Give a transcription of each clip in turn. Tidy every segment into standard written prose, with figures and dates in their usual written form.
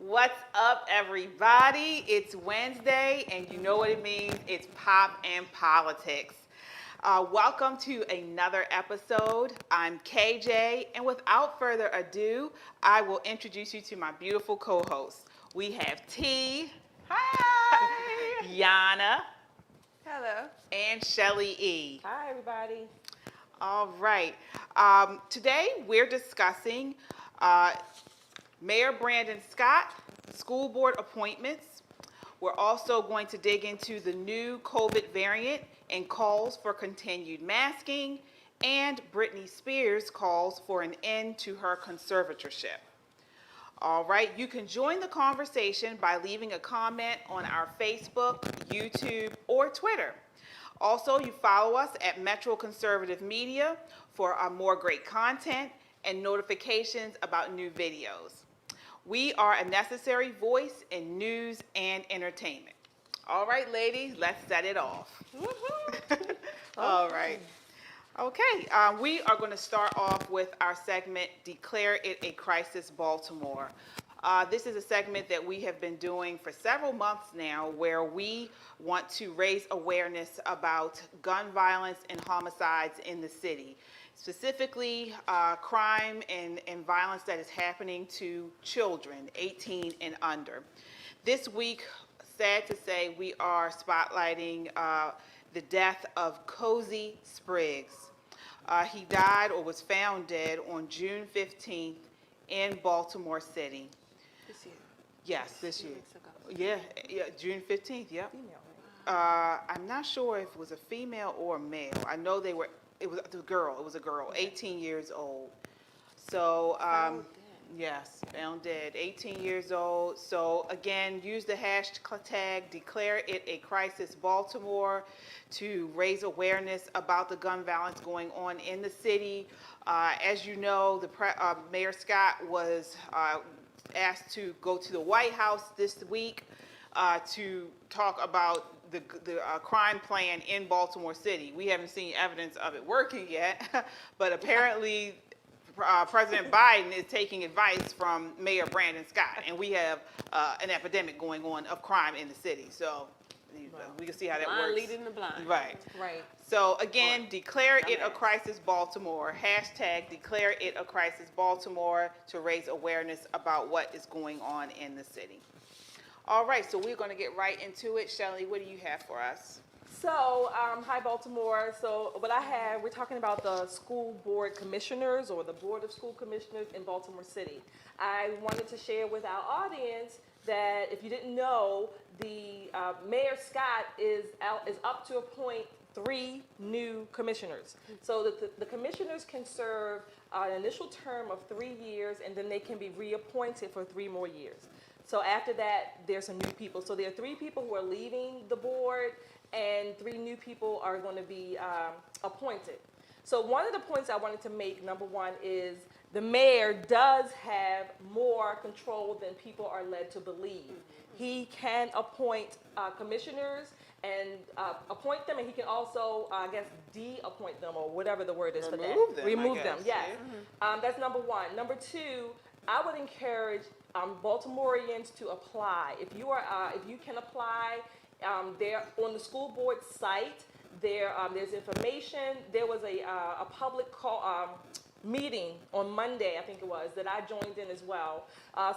What's up, everybody? It's Wednesday, and you know what it means. It's Pop and Politics. Welcome to another episode. I'm KJ, and without further ado, I will introduce you to my beautiful co-hosts. We have T. Hi. Yana. Hello. And Shelly E. Hi, everybody. All right. Today, we're discussing Mayor Brandon Scott, school board appointments. We're also going to dig into the new COVID variant and calls for continued masking, and Britney Spears calls for an end to her conservatorship. All right, you can join the conversation by leaving a comment on our Facebook, YouTube, or Twitter. Also, you follow us at Metro Conservative Media for more great content and notifications about new videos. We are a necessary voice in news and entertainment. All right, ladies, let's set it off. All right. Okay, we are going to start off with our segment, Declare It a Crisis, Baltimore. This is a segment that we have been doing for several months now, where we want to raise awareness about gun violence and homicides in the city. Specifically, crime and violence that is happening to children 18 and under. This week, sad to say, we are spotlighting the death of Cozy Spriggs. He died or was found dead on June 15th in Baltimore City. This year. Yes, this year. Weeks ago. Yeah, June 15th, yep. Female, right? I'm not sure if it was a female or a male. I know it was a girl. It was a girl, 18 years old. So, yes, found dead, 18 years old. So again, use the hashtag Declare It a Crisis Baltimore to raise awareness about the gun violence going on in the city. As you know, Mayor Scott was asked to go to the White House this week to talk about the crime plan in Baltimore City. We haven't seen evidence of it working yet, but apparently President Biden is taking advice from Mayor Brandon Scott, and we have an epidemic going on of crime in the city. So we can see how that works. Leading the blind. Right. Right. So again, Declare It a Crisis Baltimore. Hashtag Declare It a Crisis Baltimore to raise awareness about what is going on in the city. All right, so we're going to get right into it. Shelly, what do you have for us? So, hi Baltimore. So we're talking about the school board commissioners or the board of school commissioners in Baltimore City. I wanted to share with our audience that if you didn't know, the Mayor Scott is up to appoint 3 new commissioners. So the commissioners can serve an initial term of 3 years, and then they can be reappointed for 3 more years. So after that, there's some new people. So there are 3 people who are leaving the board, and 3 new people are going to be appointed. So one of the points I wanted to make, number one, is the mayor does have more control than people are led to believe. He can appoint commissioners and appoint them, and he can also, de-appoint them, or whatever the word is for that. Remove them, yes. Yeah. That's number one. Number two, I would encourage Baltimoreans to apply. If you can apply, there on the school board site, there's information. There was a public meeting on Monday, I think it was, that I joined in as well.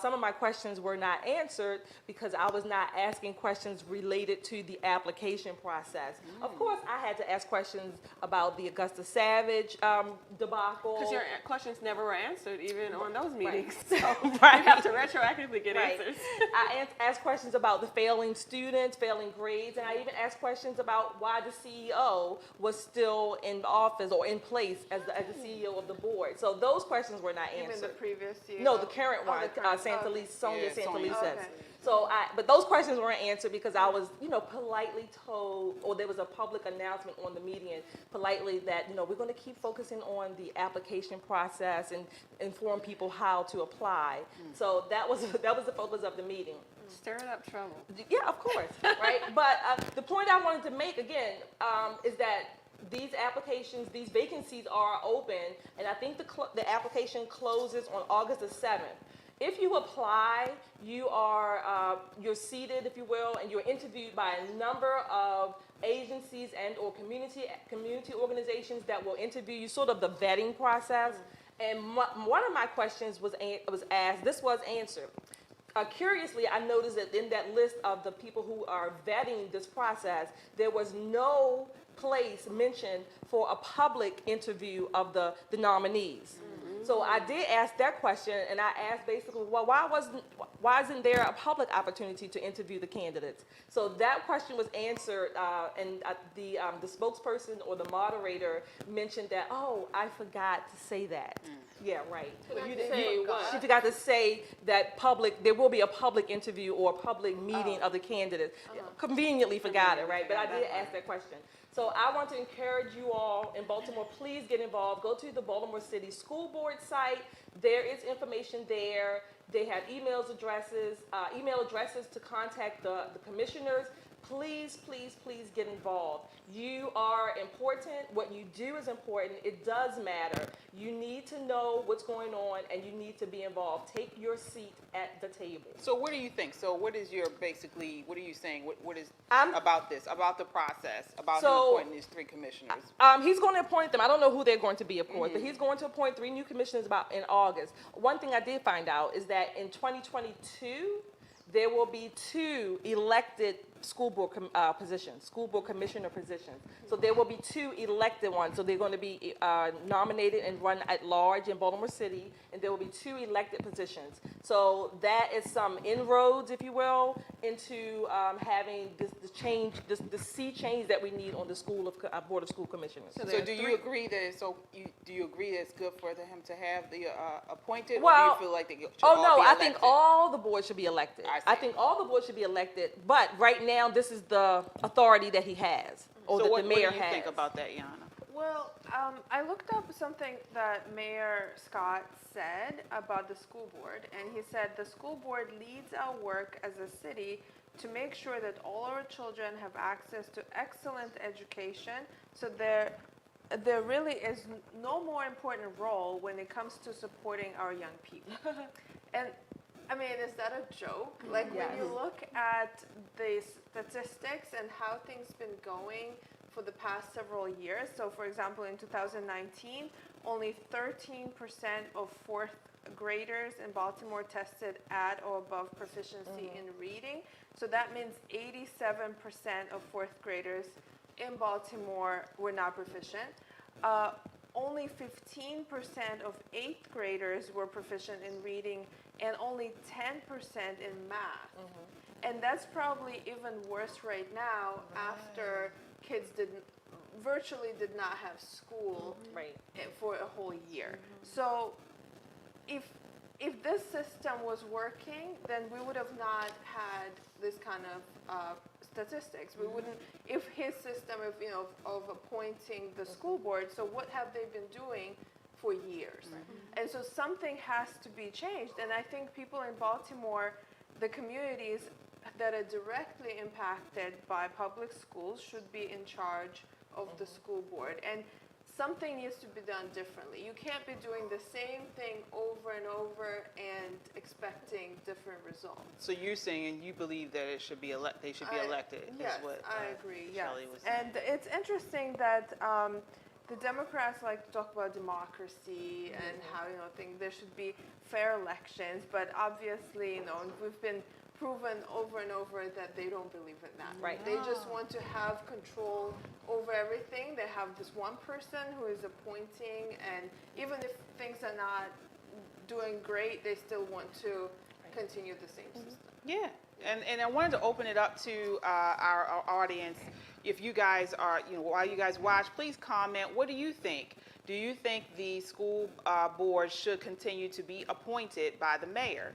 Some of my questions were not answered because I was not asking questions related to the application process. Of course, I had to ask questions about the Augusta Savage debacle. Because your questions never were answered, even on those meetings. Right. So you have to retroactively get answers. I asked questions about the failing students, failing grades, and I even asked questions about why the CEO was still in office or in place as the CEO of the board. So those questions were not answered. Even the previous CEO? No, the current one, Sonia Santelises. So but those questions weren't answered because I was, politely told, or there was a public announcement on the media, politely that, we're going to keep focusing on the application process and inform people how to apply. So that was the focus of the meeting. Stirring up trouble. Yeah, of course, right? But the point I wanted to make again is that these applications, these vacancies are open, and I think the application closes on August the 7th. If you apply, you're seated, if you will, and you're interviewed by a number of agencies and or community organizations that will interview you, sort of the vetting process. And one of my questions was asked. This was answered. Curiously, I noticed that in that list of the people who are vetting this process, there was no place mentioned for a public interview of the nominees. So I did ask that question, and I asked basically, well, why isn't there a public opportunity to interview the candidates? So that question was answered, and the spokesperson or the moderator mentioned that, oh, I forgot to say that. Yeah, right. She forgot to say that there will be a public interview or a public meeting of the candidates. Conveniently forgot it, right? But I did ask that question. So I want to encourage you all in Baltimore, please get involved. Go to the Baltimore City School Board site. There is information there. They have email addresses to contact the commissioners. Please, please, please get involved. You are important. What you do is important. It does matter. You need to know what's going on, and you need to be involved. Take your seat at the table. So what do you think? So what is your what are you saying? What is about this, about the process, about him appointing these 3 commissioners? He's going to appoint them. I don't know who they're going to be, of course, but he's going to appoint 3 new commissioners in August. One thing I did find out is that in 2022, there will be 2 elected school board positions, school board commissioner positions. So there will be 2 elected ones. So they're going to be nominated and run at large in Baltimore City, and there will be 2 elected positions. So that is some inroads, if you will, into having the sea change that we need on the Board of School Commissioners. So do you agree that it's good for him to have the appointed, Well, or do you feel like they should oh all no, be I elected? think all the boards should be elected. I I think all the boards should be elected, but right now this is the authority that he has, or So that what the do mayor you has. think about that, Yana? Well, I looked up something that Mayor Scott said about the school board, and he said the school board leads our work as a city to make sure that all our children have access to excellent education. So there really is no more important role when it comes to supporting our young people. And I mean, is that a joke? Like when you look at the statistics and how things been going for the past several years. So for example, in 2019, only 13% of 4th graders in Baltimore tested at or above proficiency in reading. So that means 87% of 4th graders in Baltimore were not proficient. Only 15% of 8th graders were proficient in reading, and only 10% in math. And that's probably even worse right now after kids virtually did not have school for a whole year. So if this system was working, then we would have not had this kind of statistics. We wouldn't, if his system of appointing the school board, so what have they been doing for years? And so something has to be changed. And I think people in Baltimore, the communities that are directly impacted by public schools, should be in charge of the school board. And something needs to be done differently. You can't be doing the same thing over and over and expecting different results. So you're saying you believe that they should be elected, Yes, is what I agree, yes. Shelly was saying. And it's interesting that the Democrats like to talk about democracy and how, think there should be fair elections, but obviously, we've been proven over and over that they don't believe in that. Right. They just want to have control over everything. They have this one person who is appointing, and even if things are not doing great, they still want to continue the same system. Yeah, and I wanted to open it up to our audience. If you guys are, while you guys watch, please comment. What do you think? Do you think the school board should continue to be appointed by the mayor?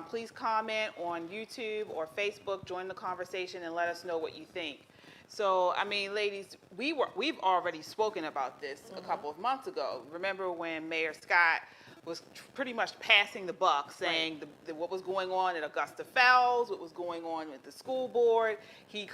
Please comment on YouTube or Facebook, join the conversation, and let us know what you think. So, I mean, ladies, we've already spoken about this a couple of months ago. Remember when Mayor Scott was pretty much passing the buck, saying what was going on at Augusta Fells, what was going on with the school board. He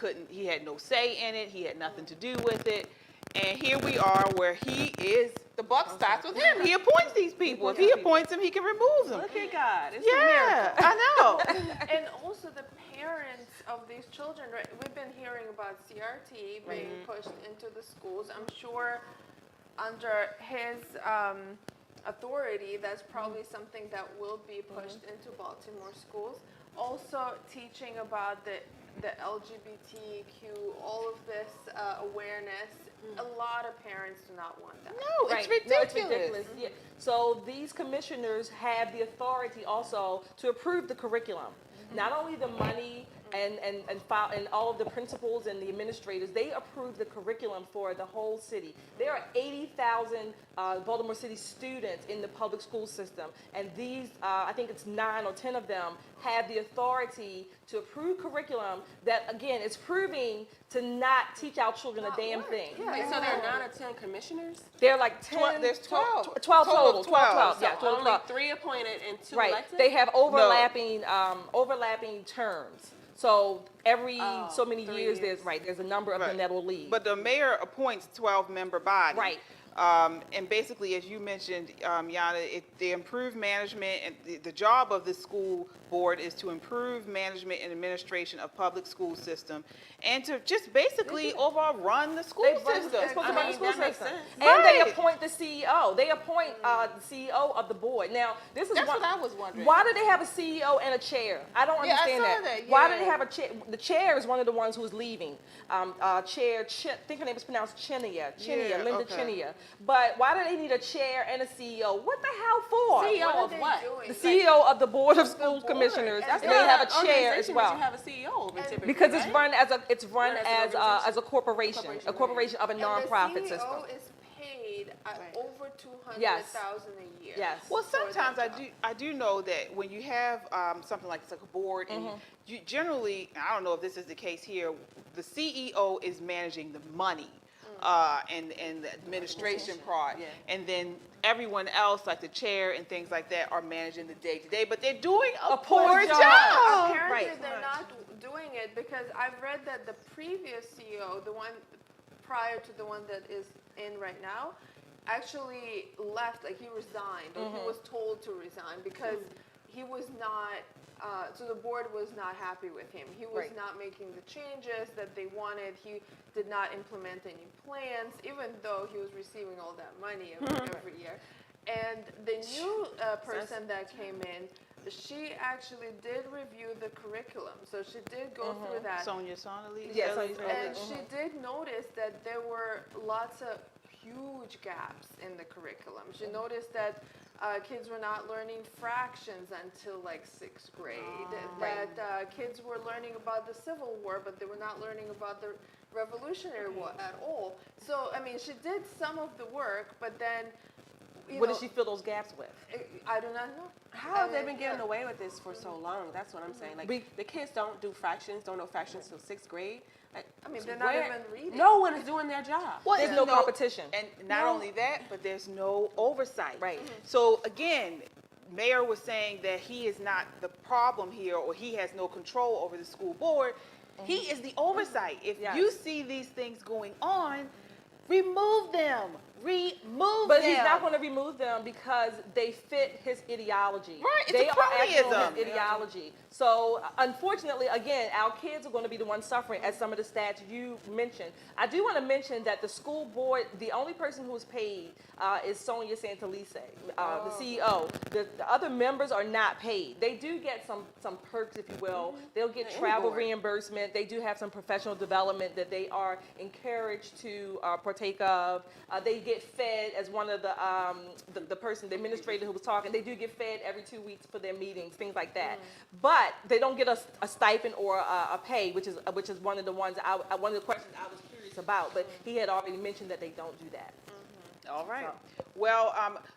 had no say in it. He had nothing to do with it. And here we are where the buck stops with him. He appoints these people. If he appoints them, he can remove them. Look at God. It's a Yeah, miracle. I know. And also the parents of these children, right? We've been hearing about CRT being pushed into the schools. I'm sure under his authority, that's probably something that will be pushed into Baltimore schools. Also teaching about the LGBTQ, all of this awareness. A lot of parents do not want that. No, it's Right. No, it's ridiculous. ridiculous. Yeah. So these commissioners have the authority also to approve the curriculum. Not only the money and all of the principals and the administrators, they approve the curriculum for the whole city. There are 80,000 Baltimore City students in the public school system, and these, I think it's 9 or 10 of them, have the authority to approve curriculum that, again, is proving to not teach our children a damn thing. Wait, so there are 9 or 10 commissioners? They're like 10. There's 12. 12 total. 12. So Yeah, 12. only 3 appointed and 2 Right. elected? They have overlapping terms. So every so many 3 years, years. there's a number of them Right. that will leave. But the mayor appoints 12-member body. Right. And basically, as you mentioned, Yana, the improved management and the job of the school board is to improve management and administration of public school system and to just basically overall run the school They're system. supposed to run the school that makes system. sense. And they Right. appoint the CEO. They appoint the CEO of the board. Now, this is That's one, what I was wondering. Why do they have a CEO and a chair? I don't Yeah, I understand saw that. that, Why do yeah. they have a chair? The chair is one of the ones who's leaving. I think her name is pronounced Chinia, Yeah, Linda okay. Chinia. But why do they need a chair and a CEO? What the hell for? CEO What are of they what? doing? The CEO of the Board of School board. Commissioners, That's and they not have a an chair as organization that well. You have a CEO over typically, Because it's right? run as a Run as an as a corporation, a corporation of a nonprofit And the system. CEO is paid over $200,000 Yes. a year. Yes. Well, for that sometimes job. I do know that when you have something like a board, and you generally, I don't know if this is the case here, the CEO is managing the money and the administration part, Yeah. and then everyone else, like the chair and things like that, are managing the day-to-day, but they're doing a poor job. Apparently, Right. they're not doing it because I've read that the previous CEO, the one prior to the one that is in right now, actually left, like he resigned, or he was told to resign because he was not, so the board was not happy with him. He was Right. not making the changes that they wanted. He did not implement any plans, even though he was receiving all that money every year. And the new person that came in, she actually did review the curriculum. So she did go through that. Sonia Sonali? Yes, Shelley Sonia And Sonali? she did notice that there were lots of huge gaps in the curriculum. She noticed that kids were not learning fractions until like 6th grade. That kids were learning about the Civil War, but they were not learning about the Revolutionary War at all. So, I mean, she did some of the work, but then, What does she fill those gaps with? I do not know. How have they been getting away with this for so long? That's what I'm saying. Like, the kids don't do fractions, don't know fractions till 6th grade. Like, I mean, they're not even reading. No one is doing their job. Well, There's and no competition. And not only that, but there's no oversight. Right. So again, Mayor was saying that he is not the problem here, or he has no control over the school board. He is the oversight. If Yes. you see these things going on, remove them. Remove But them. he's not going to remove them because they fit his ideology. Right, it's they a are acting on cronyism. his ideology. So unfortunately, again, our kids are going to be the ones suffering, as some of the stats you mentioned. I do want to mention that the school board, the only person who is paid is Sonia Santalise, the CEO. The other members are not paid. They do get some perks, if you will. They'll get Any travel board. reimbursement. They do have some professional development that they are encouraged to partake of. They get fed as one of the person, the administrator who was talking. They do get fed every 2 weeks for their meetings, things like that. But they don't get a stipend or a pay, which is one of the ones one of the questions I was curious about. But he had already mentioned that they don't do that. All right. Well,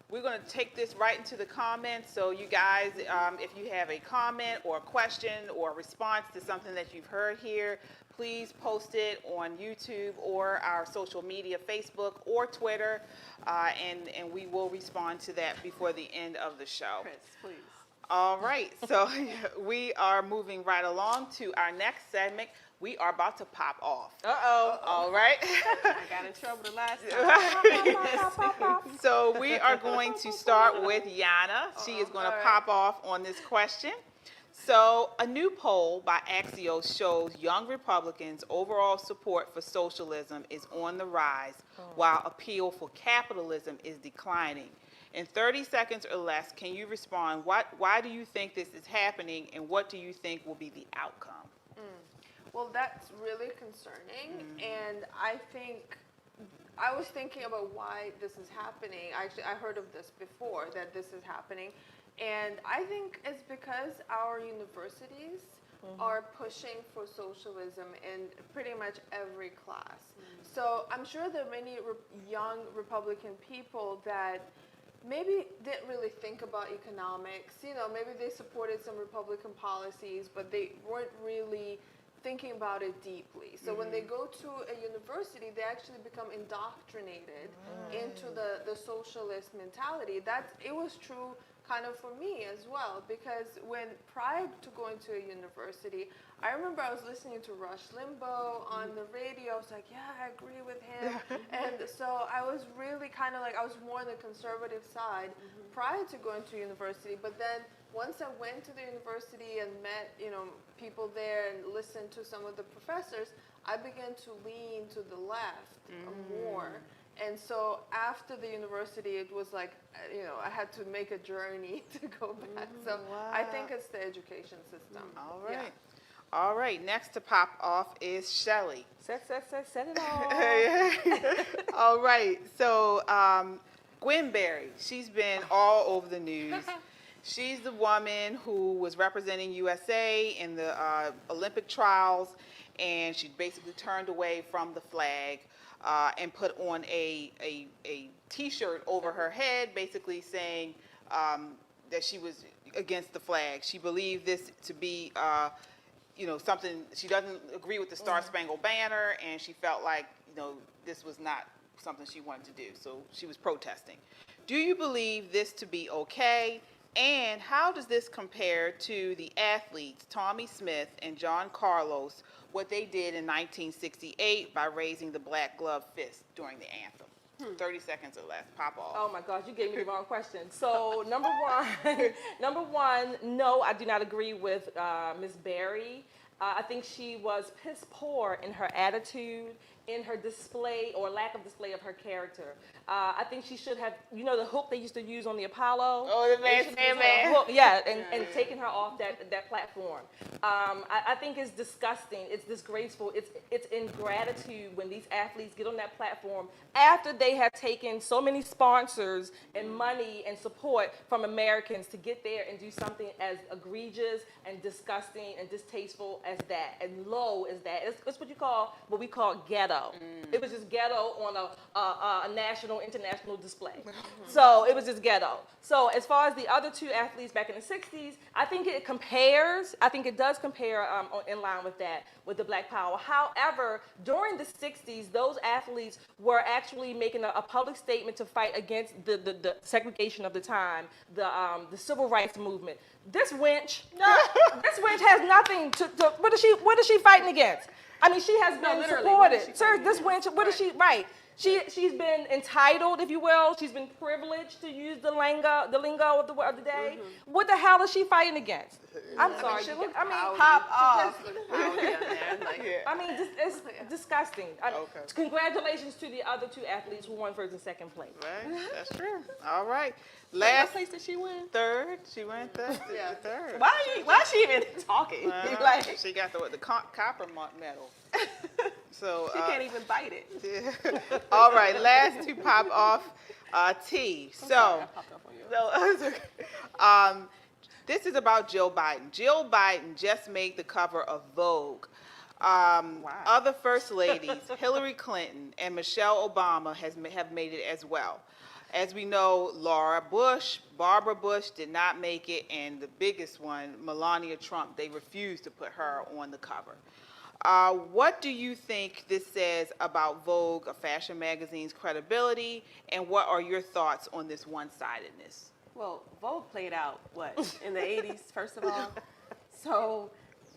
we're going to take this right into the comments. So you guys, if you have a comment or a question or a response to something that you've heard here, please post it on YouTube or our social media, Facebook or Twitter, and we will respond to that before the end of the show. Chris, please. All right, so we are moving right along to our next segment, we are about to pop off. Uh-oh. All right? I got in trouble the last time. So we are going to start with Yana. She is going to pop off on this question. So a new poll by Axios shows young Republicans' overall support for socialism is on the rise, while appeal for capitalism is declining. In 30 seconds or less, can you respond? Why do you think this is happening, and what do you think will be the outcome? Well, that's really concerning, and I think I was thinking about why this is happening. Actually, I heard of this before, that this is happening, and I think it's because our universities are pushing for socialism in pretty much every class. So I'm sure there are many young Republican people that maybe didn't really think about economics. You know, maybe they supported some Republican policies, but they weren't really thinking about it deeply. So when they go to a university, they actually become indoctrinated into the socialist mentality. It was true kind of for me as well, because prior to going to a university, I remember I was listening to Rush Limbaugh on the radio. I was like, yeah, I agree with him. And so I was really kind of like, I was more on the conservative side prior to going to university. But then once I went to the university and met, people there and listened to some of the professors, I began to lean to the left more. And so after the university, it was like, I had to make a journey to go back. So I think it's the education system. All right. Yeah. All right. Next to pop off is Shelly. Set it off. All right. So Gwen Berry, she's been all over the news. She's the woman who was representing USA in the Olympic trials, and she basically turned away from the flag and put on a T-shirt over her head, basically saying that she was against the flag. She believed this to be, something. She doesn't agree with the Star Spangled Banner, and she felt like, this was not something she wanted to do. So she was protesting. Do you believe this to be okay? And how does this compare to the athletes, Tommy Smith and John Carlos, what they did in 1968 by raising the black glove fist during the anthem? 30 seconds or less. Pop off. Oh my gosh, you gave me the wrong question. So number one, no, I do not agree with Ms. Berry. I think she was piss poor in her attitude, in her display or lack of display of her character. I think she should have, the hook they used to use on the Apollo. Oh, the man, hook, yeah, and taking her off that platform. I think it's disgusting. It's disgraceful. It's ingratitude when these athletes get on that platform after they have taken so many sponsors and money and support from Americans to get there and do something as egregious and disgusting and distasteful as that, and low as that. It's what we call ghetto. It was just ghetto on a national, international display. So it was just ghetto. So as far as the other two athletes back in the 60s, I think it compares. I think it does compare in line with that, with the Black Power. However, during the 60s, those athletes were actually making a public statement to fight against the segregation of the time, the civil rights movement. This wench has nothing to what is she fighting against? I mean, she has been supported. Sir, this wench, what is she, right? She's been entitled, if you will. She's been privileged to use the lingo of the day. What the hell is she fighting against? I'm sorry. Pop off. It's disgusting. Congratulations to the other two athletes who won first and second place. Right, that's true. All right. What place did she win? Third. She went third. Yeah. Third. Why is she even talking? She got the copper medal. So she can't even bite it. Yeah. All right, last to pop off, T. This is about Jill Biden. Jill Biden just made the cover of Vogue. Other first ladies, Hillary Clinton and Michelle Obama, have made it as well. As we know, Laura Bush, Barbara Bush did not make it, and the biggest one, Melania Trump, they refused to put her on the cover. What do you think this says about Vogue, a fashion magazine's credibility, and what are your thoughts on this one-sidedness? Well, Vogue played out, in the 80s, first of all? So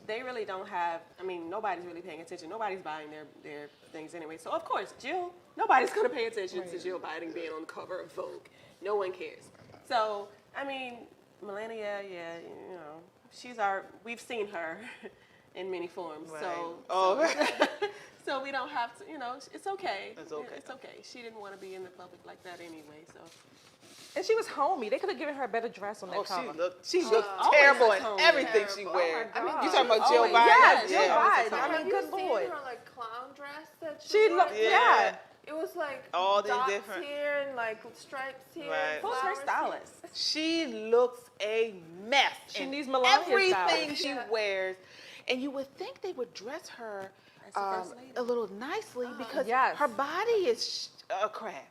they really don't have, I mean, nobody's really paying attention. Nobody's buying their things anyway. So, of course, Jill, nobody's going to pay attention to Jill Biden being on the cover of Vogue. No one cares. So, I mean, Melania, yeah, you know, we've seen her in many forms. Right. So we don't have to, you know, it's okay. It's okay. It's okay. She didn't want to be in the public like that anyway, so. And she was homey. They could have given her a better dress on that cover. She looked always terrible looks in homely. everything she Terrible. wears. Oh my God. You talking about Jill Always. Biden? Yes, Jill Yeah. Biden. I Have mean, you good seen lord. her like clown dress that She wore? looked, yeah. It was like All these dots different- here and like stripes here. Right. Who's her flowers stylist? She looks a mess. She in needs Melania's everything stylist. she wears. And you would think they would dress her As the first lady. a little nicely because Yes. her body is a crap.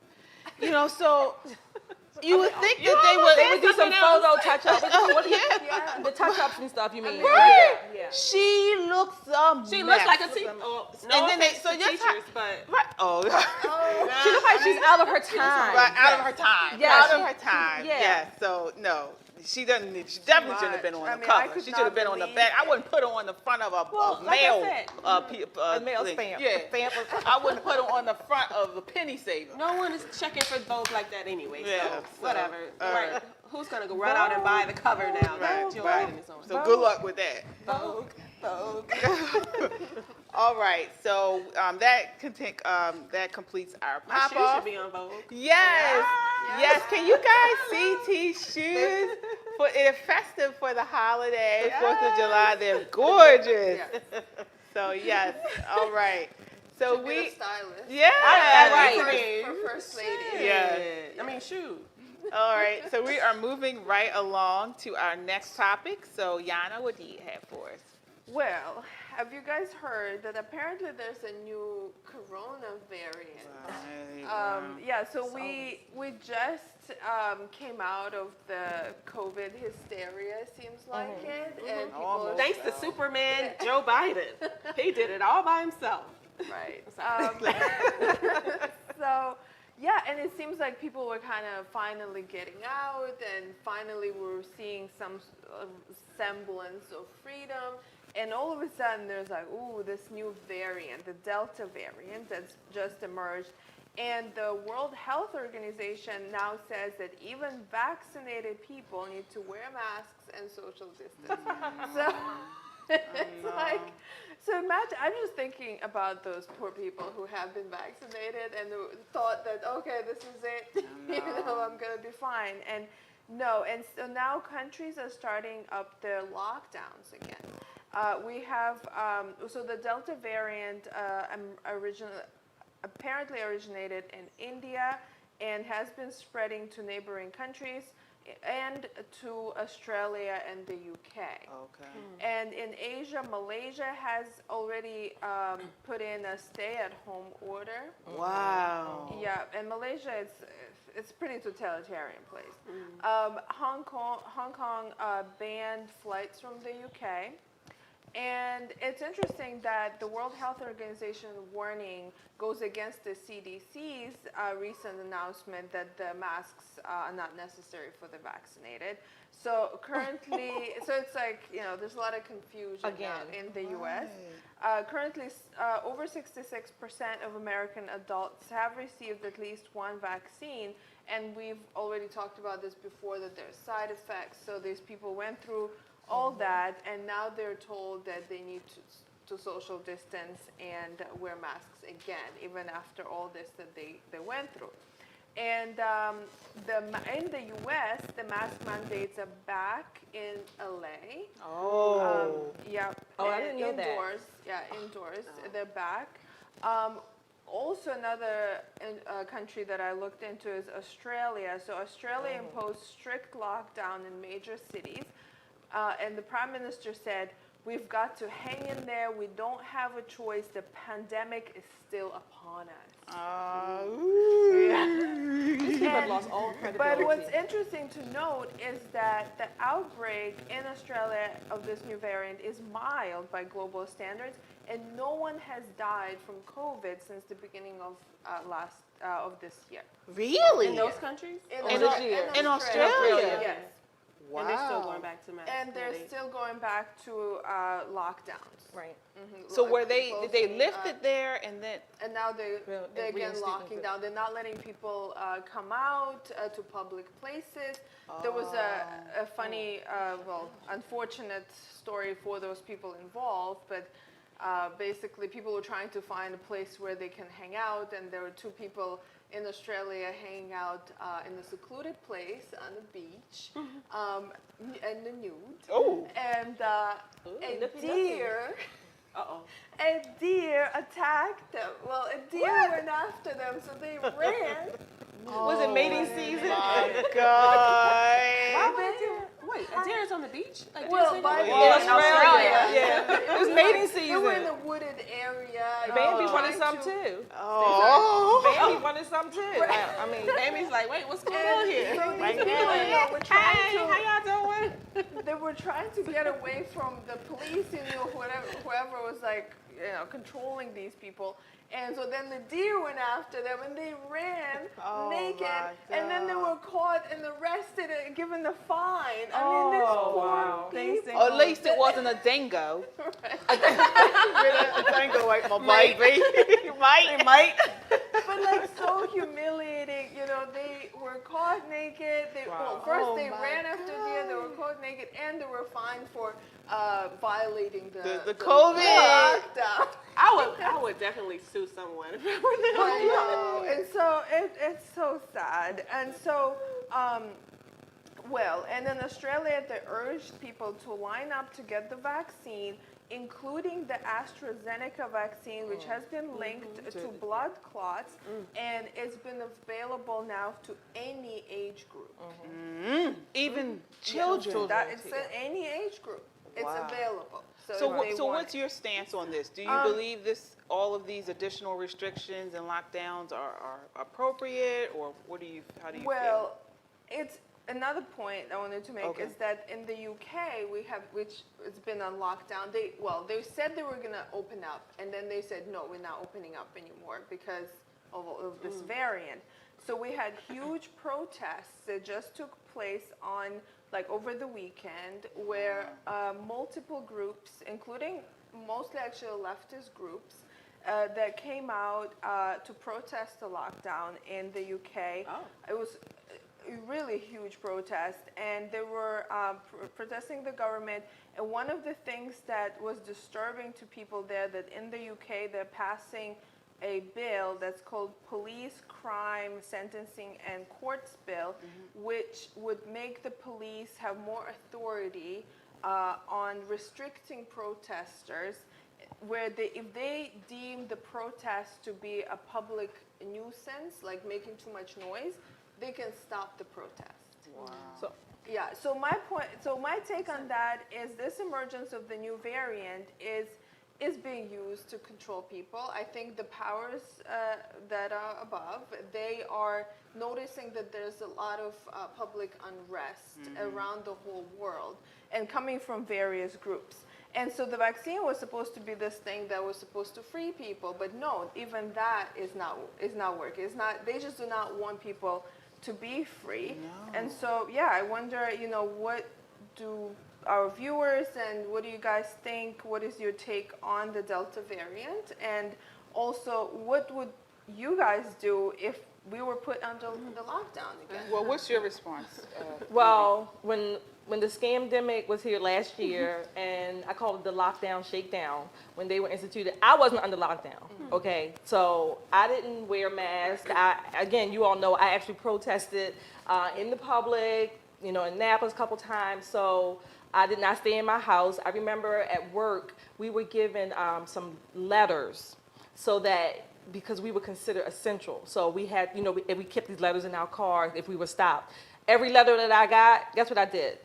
You know, so you would think You that they almost- would. They would do some photo touch-ups. Yeah. The touch-ups and stuff, you mean? Right. Yeah. She looks a She mess. looks like a teacher. No And then they- offense so to just teachers, but Right. Oh. She looks like she's out of her time. Right, out of her time. Yeah, Out she- of her time. yeah. Yeah. So no, she doesn't. She definitely shouldn't have been on I the mean, I cover. could She should have not been on the believe back. I wouldn't put her on the front of a Well, like I mail. said, A mail thing. stamp. Yeah. Stamp. I wouldn't put her on the front of a penny saver. no one is checking for Vogue like that anyway. Yeah, So so, whatever. all Right. right. Who's gonna go run out and buy the cover now? Right, Jill right. Biden is on. So good luck with that. Vogue. Vogue. All right. So that completes our My pop shoes off. should be on Vogue. Yes. Yes. Can you guys see T's shoes? They're festive for the holiday, 4th of July. They're gorgeous. So yes. All right. So Get we. a stylist. Yeah. Right. For first lady. Yeah. I mean, shoot. All right. So we are moving right along to our next topic. So Yana, what do you have for us? Well, have you guys heard that apparently there's a new corona variant? Yeah, so we just came out of the COVID hysteria, seems like it, and people Almost. Thanks to Superman Joe Biden. He did it all by himself. right. So yeah, and it seems like people were kind of finally getting out, and finally we're seeing some semblance of freedom. And all of a sudden, there's like, ooh, this new variant, the Delta variant that's just emerged. And the World Health Organization now says that even vaccinated people need to wear masks and social distance. So it's like, so imagine, I'm just thinking about those poor people who have been vaccinated and who thought that, okay, this is it, you know, I'm going to be fine. And no, and so now countries are starting up their lockdowns again. We have, so the Delta variant apparently originated in India and has been spreading to neighboring countries and to Australia and the UK. Okay. And in Asia, Malaysia has already put in a stay-at-home order. Wow. Yeah, and Malaysia, it's a pretty totalitarian place. Hong Kong banned flights from the UK. And it's interesting that the World Health Organization warning goes against the CDC's recent announcement that the masks are not necessary for the vaccinated. So currently, so it's like, you know, there's a lot of confusion now in the US. Currently, over 66% of American adults have received at least one vaccine. And we've already talked about this before, that there's side effects. So these people went through all that, and now they're told that they need to social distance and wear masks again, even after all this that they went through. And in the U.S., the mask mandates are back in L.A. Oh. Yeah. Oh, I didn't know that. Indoors. Yeah, indoors. They're back. Also, another country that I looked into is Australia. So Australia imposed strict lockdown in major cities. And the Prime Minister said, we've got to hang in there. We don't have a choice. The pandemic is still upon us. These people have lost all credibility. But what's interesting to note is that the outbreak in Australia of this new variant is mild by global standards, and no one has died from COVID since the beginning of this year. Really? In those countries? this year. In Australia? Yes. Wow. And they're still going back to mask. And they're still going back to lockdowns. Right. So were they, did they Closing, lift it there and then? And now they're again reinstating locking it. down. They're not letting people come out to public places. There was a funny, well, unfortunate story for those people involved, but basically people were trying to find a place where they can hang out, and there were two people in Australia hanging out in a secluded place on the beach, in the nude. Oh. And a looky, deer. Uh-oh. A deer attacked them. Well, a deer went after them, so they ran. Was it mating season? My God. Wait, a deer is on the beach? Like, Well, deer by sitting- Yeah, In Australia. Yeah. It was mating They were in season. a wooded area. Bambi trying wanted some to- too. Oh. Bambi wanted some too. I mean, Baby's like, wait, what's going on And here? so Like, these people, hey, were trying hey, to. how y'all doing? They were trying to get away from the police, whoever was like, controlling these people. And so then the deer went after them, and they ran Oh, naked, my and then they God. were caught and arrested and given a fine. I mean, this Oh, poor wow. people. Or at least it wasn't a dingo. A dingo ate my baby. You might. But like so humiliating, they were caught naked. Well, first Oh they my ran after deer, they were caught naked, and they were fined for violating The COVID. lockdown. I would definitely sue someone if I were them. I know, and so it's so sad, and so. Well, and in Australia, they urged people to line up to get the vaccine, including the AstraZeneca vaccine, which has been linked to blood clots, and it's been available now to any age group. Even children. It's any age group. It's Wow. available. So, if they so want what's it. your stance on this? Do you believe all of these additional restrictions and lockdowns are appropriate, or how do you feel? Well, it's another point I wanted to make Okay. is that in the UK which it's been on lockdown. They said they were gonna open up, and then they said no, we're not opening up anymore because of this variant. So we had huge protests that just took place over the weekend, where multiple groups, including mostly actually leftist groups, that came out to protest the lockdown in the UK. Oh. It was a really huge protest, and they were protesting the government. And one of the things that was disturbing to people there, that in the UK they're passing a bill that's called Police Crime Sentencing and Courts Bill, which would make the police have more authority on restricting protesters, where if they deem the protest to be a public nuisance, like making too much noise, they can stop the protest. Wow. So, Yeah, so my take on that is this emergence of the new variant is being used to control people. I think the powers that are above, they are noticing that there's a lot of public unrest around the whole world, and coming from various groups. And so the vaccine was supposed to be this thing that was supposed to free people, but no, even that is not working. It's not. They just do not want people to be free. No. And so, yeah, I wonder, what do our viewers and what do you guys think? What is your take on the Delta variant? And also, what would you guys do if we were put under the lockdown again? Well, what's your response? well, when the scamdemic was here last year, and I called it the lockdown shakedown, when they were instituted, I wasn't under lockdown, okay? So I didn't wear a mask. Again, you all know I actually protested in the public, in Annapolis a couple times, so I did not stay in my house. I remember at work, we were given some letters so that, because we were considered essential. So we had, we kept these letters in our car if we were stopped. Every letter that I got, guess what I did?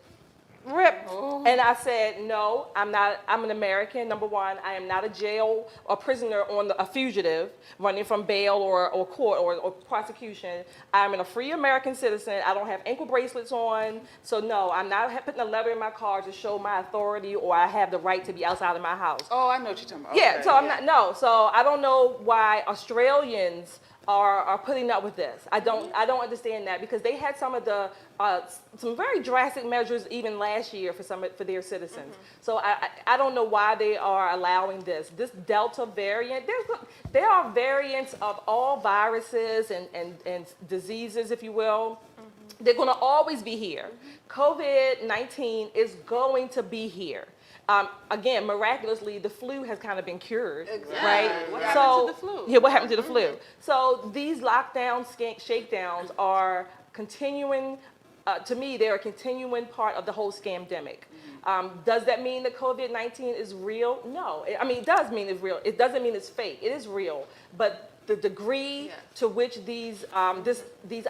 Ripped. Oh. And I said, no, I'm an American, number one. I am not a jail or prisoner a fugitive running from bail or court or prosecution. I'm a free American citizen. I don't have ankle bracelets on. So no, I'm not putting a letter in my car to show my authority or I have the right to be outside of my house. Oh, I know what you're talking about. Yeah, Okay. so I'm not, no. So I don't know why Australians are putting up with this. I don't understand that, because they had some of the some very drastic measures even last year for their citizens. So I don't know why they are allowing this. This Delta variant, there are variants of all viruses and diseases, if you will. They're going to always be here. COVID-19 is going to be here. Again, miraculously, the flu has kind of been cured, right? What happened to the flu? Yeah, what happened to the flu? So these lockdowns, shakedowns are continuing. To me, they're a continuing part of the whole scamdemic. Does that mean that COVID-19 is real? No. I mean, it does mean it's real. It doesn't mean it's fake. It is real. But the degree to which these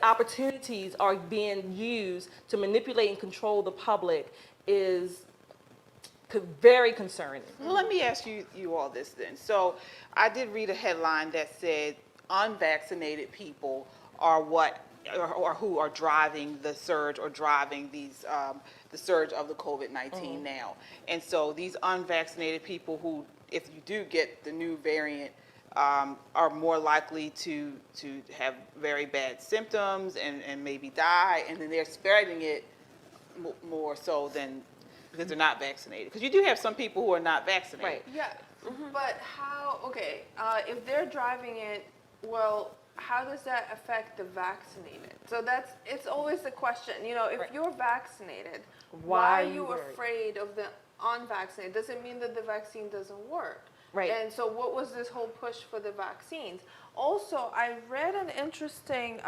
opportunities are being used to manipulate and control the public is very concerning. Well, let me ask you all this then. So I did read a headline that said unvaccinated people are or who are driving the surge, or driving these the surge of the COVID-19 now. And so these unvaccinated people who, if you do get the new variant, are more likely to have very bad symptoms and maybe die, and then they're spreading it more so than because they're not vaccinated. Because you do have some people who are not vaccinated. Right. Yeah, but how, okay, if they're driving it, well, how does that affect the vaccinated? So it's always the question, if you're vaccinated, why are you afraid of the unvaccinated? Does it mean that the vaccine doesn't work? Right. And so what was this whole push for the vaccines? Also, I read an interesting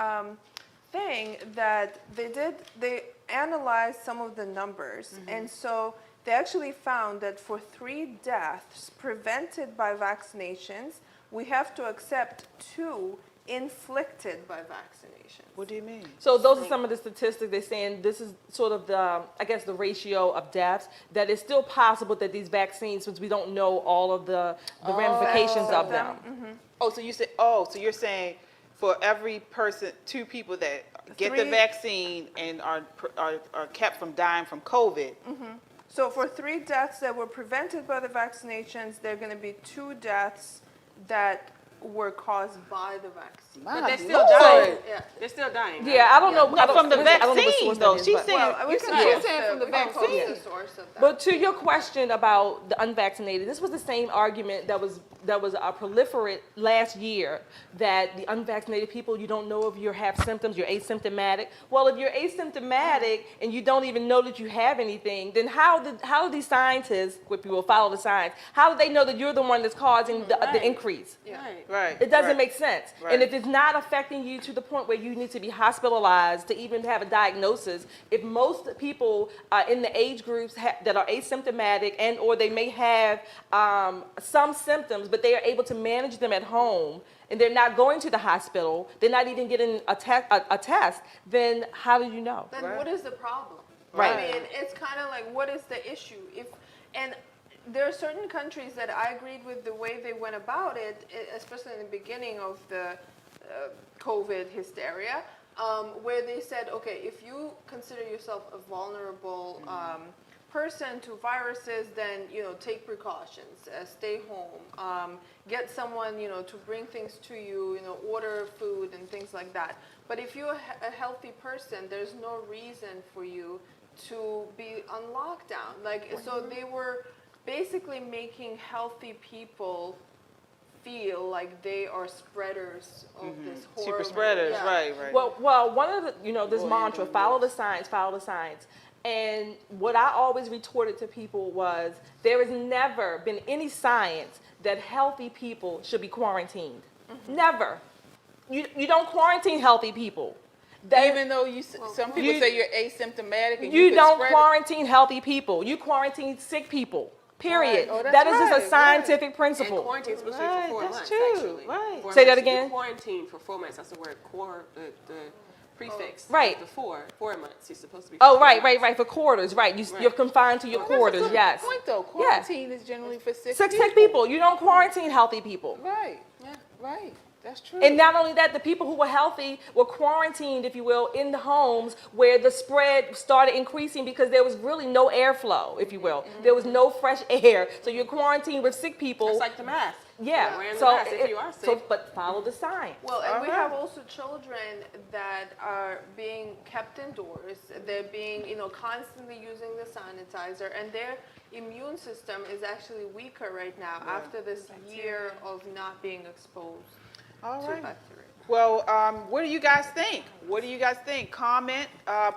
thing that they analyzed some of the numbers, and so they actually found that for 3 deaths prevented by vaccinations, we have to accept 2 inflicted by vaccinations. What do you mean? So those are some of the statistics. They're saying this is sort of the rationale of deaths, that it's still possible that these vaccines, since we don't know all of the ramifications of them. So you're saying for every person, 2 people that get the 3 vaccine and are kept from dying from COVID. So for 3 deaths that were prevented by the vaccinations, there are going to be 2 deaths that were caused by the vaccine. My But they're still Lord. dying. Yeah, they're still dying. Right? Yeah, I don't know. No, from the I don't know which vaccine, source though. that is, She's but- saying, Well, we you're can saying post from the we can post vaccine. the source of that. But to your question about the unvaccinated, this was the same argument that was proliferate last year, that the unvaccinated people, you don't know if you have symptoms, you're asymptomatic. Well, if you're asymptomatic and you don't even know that you have anything, then how do these scientists, if you will follow the science, how do they know that you're the one that's causing the increase? Right. Right. It doesn't right. make sense. Right. And if it's not affecting you to the point where you need to be hospitalized to even have a diagnosis, if most people in the age groups that are asymptomatic and or they may have some symptoms, but they are able to manage them at home, and they're not going to the hospital, they're not even getting a test, then how do you know? Then Right. what is the problem? Right. I mean, it's kind of like, what is the issue? And there are certain countries that I agreed with the way they went about it, especially in the beginning of the COVID hysteria, where they said, okay, if you consider yourself a vulnerable person to viruses, then take precautions, stay home, get someone to bring things to you, order food and things like that. But if you're a healthy person, there's no reason for you to be on lockdown. So they were basically making healthy people feel like they are spreaders of this horrible. Super spreaders, Yeah. right. Well, one of the, this Boy, mantra, follow the science, follow the science. And what I always retorted to people was, there has never been any science that healthy people should be quarantined. Never. You don't quarantine healthy people. Even though some people say you're asymptomatic and You could don't spread it. quarantine healthy people. You quarantine sick people. Period. Right. Oh, that's that is just right, a scientific And principle. quarantine's supposed to be Right, for 4 that's months, true, actually. right. 4 Say that months. again? You quarantine for 4 months. That's the word the prefix. Right. The 4 months. You're supposed to be. Oh, 4 right, months. for quarters, right. You're confined to your Well, that's a quarters, good yes. point, though. Quarantine is generally for sick Sick people. You don't quarantine healthy people. Right. Yeah. Right. That's true. And not only that, the people who were healthy were quarantined, if you will, in the homes where the spread started increasing because there was really no airflow, if you will. There was no fresh air. So you're quarantined with sick people. It's like the mask. Yeah. Wearing the So, mask if you are sick. but follow the science. Well, and we Okay. have also children that are being kept indoors. They're being, constantly using the sanitizer, and their immune system is actually weaker right now after this year of not being exposed All to right. bacteria. Well, what do you guys think? What do you guys think? Comment,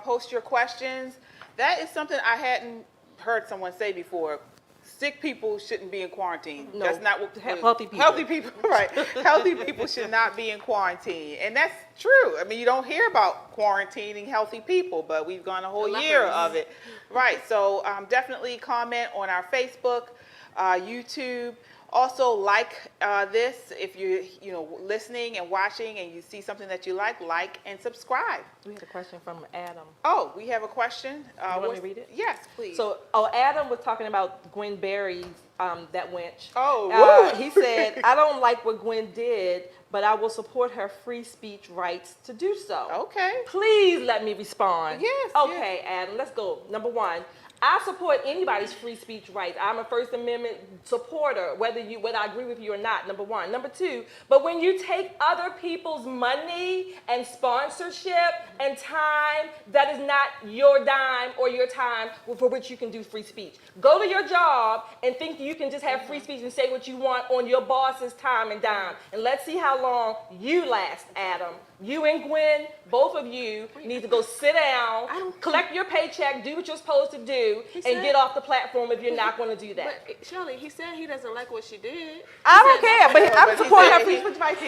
post your questions. That is something I hadn't heard someone say before. Sick people shouldn't be in quarantine. No. That's not what Healthy people. Healthy people, right? Healthy people should not be in quarantine, and that's true. I mean, you don't hear about quarantining healthy people, but we've gone a whole year of it, right? So definitely comment on our Facebook, YouTube. Also, like this if you're listening and watching, and you see something that you like and subscribe. We had a question from Adam. Oh, we have a question. You want me to read it? Yes, please. So, Adam was talking about Gwen Berry's, that wench. Oh, woo. He said, I don't like what Gwen did, but I will support her free speech rights to do so. Okay. Please let me respond. Yes, Okay, Adam, let's go. Number one, I support anybody's free speech rights. I'm a First Amendment supporter, whether I agree with you or not, number one. Number two, but when you take other people's money and sponsorship and time, that is not your dime or your time for which you can do free speech. Go to your job and think you can just have free speech and say what you want on your boss's time and dime. And let's see how long you last, Adam. You and Gwen, both of you, need to go sit down, collect your paycheck, do what you're supposed to do, and get off the platform if you're not going to do that. But Shelly, he said he doesn't like what she did. I don't care, but I'm But he supporting her said- free speech rights.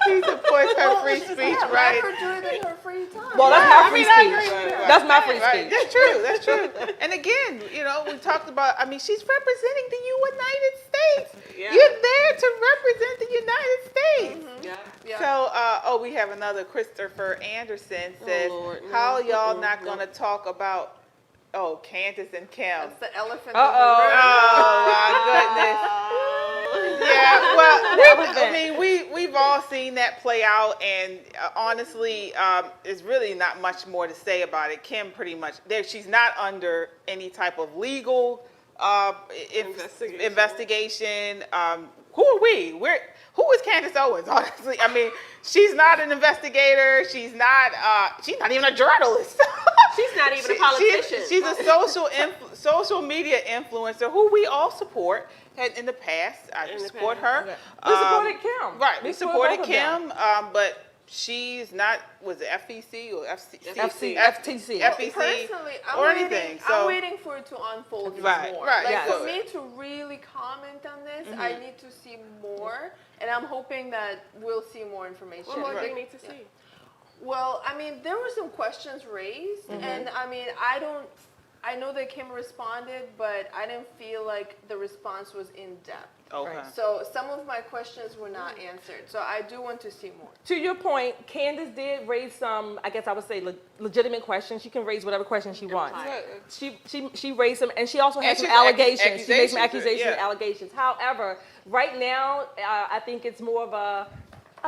He supports her free speech Let rights. her do it in her free time. Well, that's my free I speech. agree with you. That's my free Right. speech. That's true. That's true. And again, we talked about. I mean, she's representing the United States. Yeah. You're there to represent the United States. Yeah. Yeah. So, we have another. Christopher Anderson says, Lord, no. "How y'all not No. gonna talk about?" Oh, Candace and Kim. That's the elephant. Uh-oh. Oh my goodness. Yeah, well, we've all seen that play out, and honestly, there's really not much more to say about it. Kim pretty much she's not under any type of legal investigation. Who are we? Who is Candace Owens? Honestly, I mean, she's not an investigator. She's not even a journalist. She's not even a politician. She's a social media influencer who we all support. And in the past, I support her. Okay. We supported Kim. Right, we supported both of them. Kim, but she's not. Was it FEC or FTC. FEC Personally, or anything? So I'm waiting for it to unfold even Right, more. right, Like yes. for me to really comment on this, I need to see more, and I'm hoping that we'll see more information. What more do Right. you need to see? Well, I mean, there were some questions raised, and I mean, I know that Kim responded, but I didn't feel like the response was in depth. okay. Right. So some of my questions were not answered. So I do want to see more. To your point, Candace did raise some, I guess I would say, legitimate questions. She can raise whatever question she wants. She raised some, and she also had And some she's ac- allegations. She made some accusations, accusations and yeah. allegations. However, right now, I think it's more of a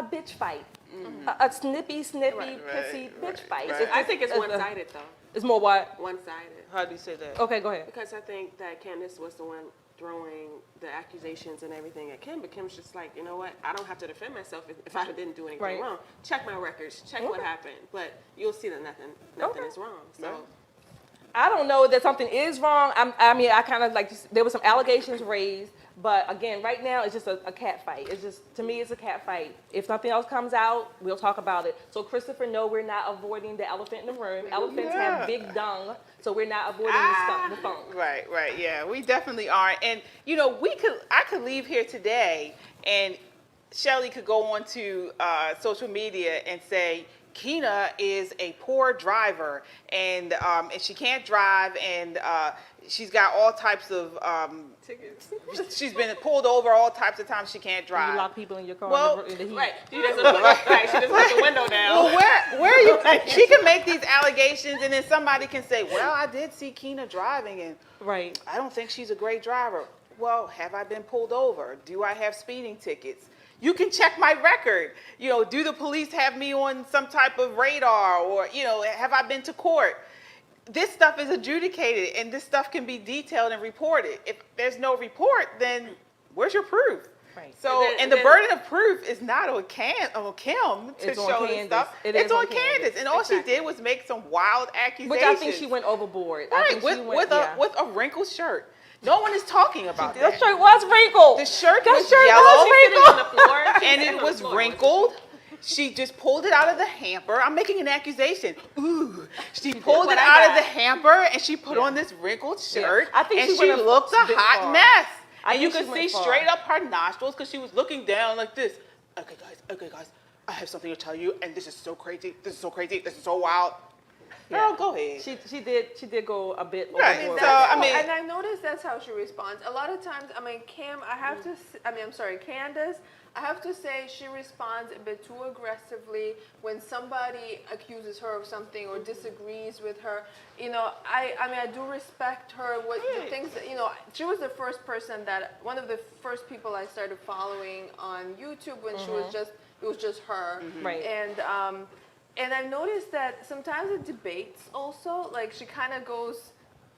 bitch fight. A snippy, Right. pissy bitch fight. right. I think it's one-sided, though. It's more what? One-sided. How do you say that? Okay, go ahead. Because I think that Candace was the one throwing the accusations and everything at Kim, but Kim's just like, you know what? I don't have to defend myself if I didn't do anything Right. wrong. Check my records. Check what Okay. happened. But you'll see that nothing is wrong. So Right. I don't know that something is wrong. I kind of like, there were some allegations raised, but again, right now it's just a cat fight. It's just, to me, it's a cat fight. If something else comes out, we'll talk about it. So Christopher, no, we're not avoiding the elephant in the room. Elephants Yeah. have big dung, so we're not avoiding the funk. Right, yeah, we definitely aren't. And I could leave here today, and Shelly could go on to social media and say, Keena is a poor driver, and she can't drive, and she's got all types of tickets. she's been pulled over all types of times she can't You drive. lock people in your car Well, in the heat. Right. She doesn't put the window down. Well, where are you? She can make these allegations, and then somebody can say, "Well, I did see Keena driving, and Right. I don't think she's a great driver." Well, have I been pulled over? Do I have speeding tickets? You can check my record. You know, do the police have me on some type of radar, or, you know, have I been to court? This stuff is adjudicated, and this stuff can be detailed and reported. If there's no report, then where's your proof? Right. So, and the burden of proof is not on Kim to It's on show this Candace. stuff. It It's is on on Candace. Candace, and all she did was make some wild accusations. Which I think she went overboard. I right think she went, with a wrinkled shirt. No one is talking about That that. shirt was wrinkled. The shirt That was shirt yellow, was wrinkled. On the floor. and it was wrinkled. She just pulled it out of the hamper. I'm making an accusation. Ooh, she pulled it out of the hamper, and she put on this wrinkled shirt. I think and she she went a looked a bit hot far. mess. I And you think could she see went far. straight up her nostrils because she was looking down like this. Okay, guys, I have something to tell you, and this is so crazy. This is so crazy. This is so wild. Girl, go ahead. She did go a bit Right. overboard. So, I mean- and I noticed that's how she responds. A lot of times, I mean, Candace, I have to say she responds a bit too aggressively when somebody accuses her of something or disagrees with her. You know, I do respect her. The things that, you know, she was the first person one of the first people I started following on YouTube when it was just her. Right. And I've noticed that sometimes in debates also, like she kind of goes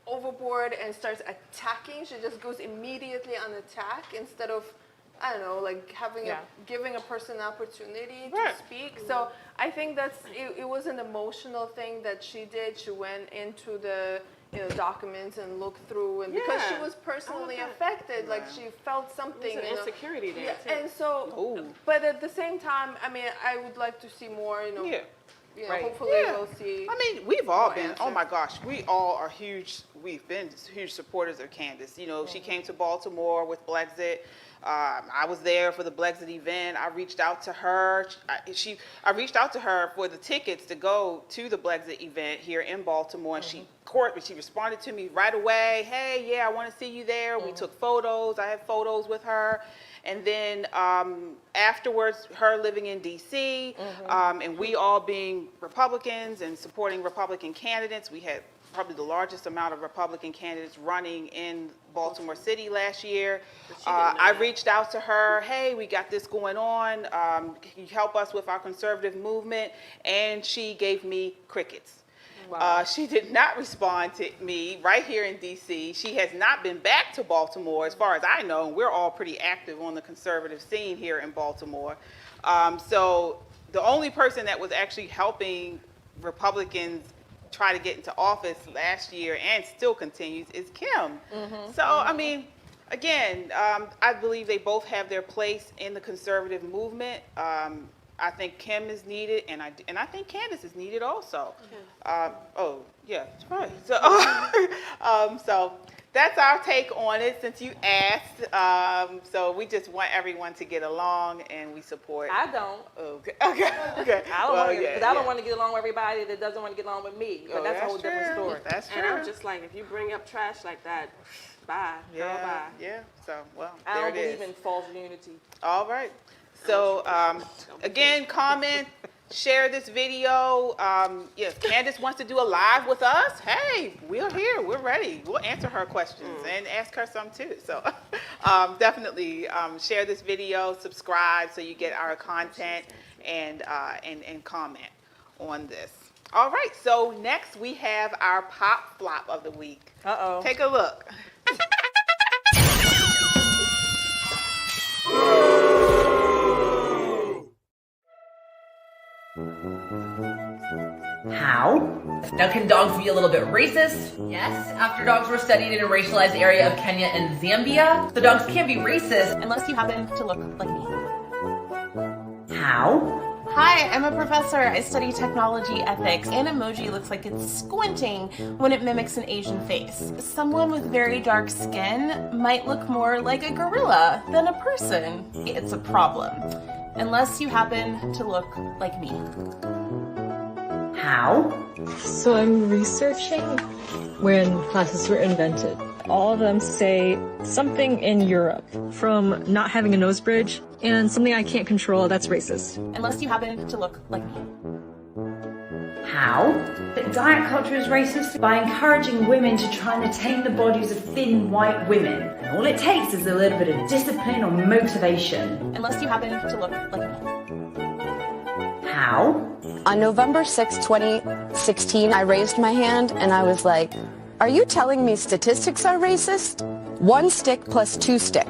overboard and starts attacking. She just goes immediately on attack instead of, I don't know, like giving a person an opportunity to speak. So I think it was an emotional thing that she did. She went into the documents and looked through, and because she was personally affected, like she felt something. There's an insecurity there too. And so, but at the same time, I mean, I would like to see more. Hopefully we'll see. I mean, we've all been, answers. oh my gosh, we've been huge supporters of Candace. You know, she came to Baltimore with Blexit. I was there for the Blexit event. I reached out to her. I reached out to her for the tickets to go to the Blexit event here in Baltimore, and she responded to me right away. Hey, yeah, I want to see you there. We took photos. I had photos with her. And then afterwards, her living in D.C., and we all being Republicans and supporting Republican candidates, we had probably the largest amount of Republican candidates running in Baltimore City last year. I reached out to her, hey, we got this going on. Can you help us with our conservative movement? And she gave me crickets. Wow. She did not respond to me right here in D.C. She has not been back to Baltimore, as far as I know. We're all pretty active on the conservative scene here in Baltimore. So the only person that was actually helping Republicans try to get into office last year and still continues is Kim. So, I mean, again, I believe they both have their place in the conservative movement. I think Kim is needed, and I think Candace is needed also. Oh, yeah, right. So, so that's our take on it. Since you asked, so we just want everyone to get along, and we support. I don't. Okay. I don't want to get along with everybody that doesn't want to get along with me. But that's a whole different story. That's true. And I'm just like, if you bring up trash like that, bye. Girl, bye. Yeah. So, well, I there don't it is. believe in false unity. All right. So, again, comment, share this video. If Candace wants to do a live with us, hey, we're here. We're ready. We'll answer her questions and ask her some too. So, definitely share this video, subscribe so you get our content, and comment on this. All right. So next we have our pop flop of the week. Uh-oh. Take a look. How? Now, can dogs be a little bit racist? Yes. After dogs were studied in a racialized area of Kenya and Zambia, the dogs can be racist unless you happen to look like me. How? Hi, I'm a professor. I study technology ethics. An emoji looks like it's squinting when it mimics an Asian face. Someone with very dark skin might look more like a gorilla than a person. It's a problem. Unless you happen to look like me. How? So I'm researching when classes were invented. All of them say something in Europe, from not having a nose bridge and something I can't control that's racist. Unless you happen to look like me. How? Diet culture is racist by encouraging women to try and attain the bodies of thin white women. And all it takes is a little bit of discipline or motivation. Unless you happen to look like me. How? On November 6, 2016, I raised my hand and I was like, are you telling me statistics are racist? 1 stick plus 2 stick.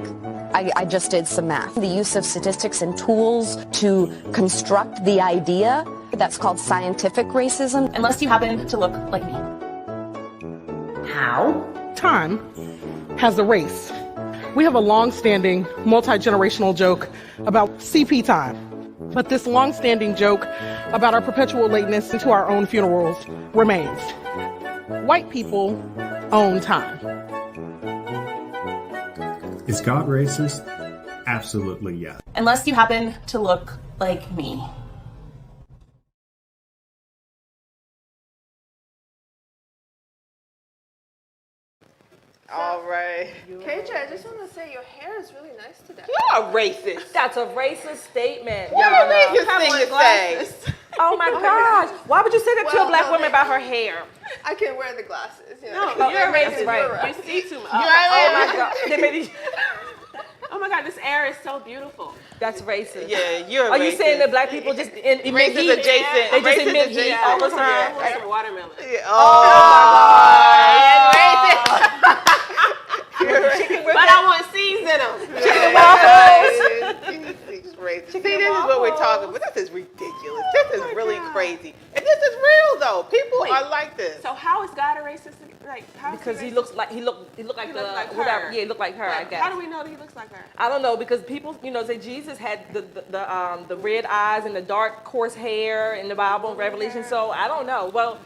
I just did some math. The use of statistics and tools to construct the idea, that's called scientific racism. Unless you happen to look like me. How? Time has a race. We have a long-standing, multi-generational joke about CP time. But this long-standing joke about our perpetual lateness into our own funerals remains. White people own time. Is God racist? Absolutely, yes. Unless you happen to look like me. All right. KJ, I just want to say your hair is really nice today. You're a racist. That's a racist statement, What Yana. a racist thing to say. Oh my gosh. Why would you say that to a Well, black no, woman they- about her hair? I can wear the glasses. You know? No, you're That's racist. right. You see too much. Oh my God. They made you- Oh my God, this air is so beautiful. That's racist. Yeah, you're a Are you racist. saying that black people just emit Racist heat? adjacent. They just Racist emit heat adjacent. all the Yeah, time? with some watermelon. But I want seeds in them. Chicken waffles. See, this is what we're talking about. This is ridiculous. This is really crazy. And this is real though. People Wait. are like this. So how is God a racist? Like how is Because he racist? looks like he looked like He the looked like whatever. her. Yeah, he looked like her. I But guess. how do we know that he looks like her? I don't know because people, say Jesus had the red eyes and the dark coarse hair in the Bible and Revelation. So I don't know. Well,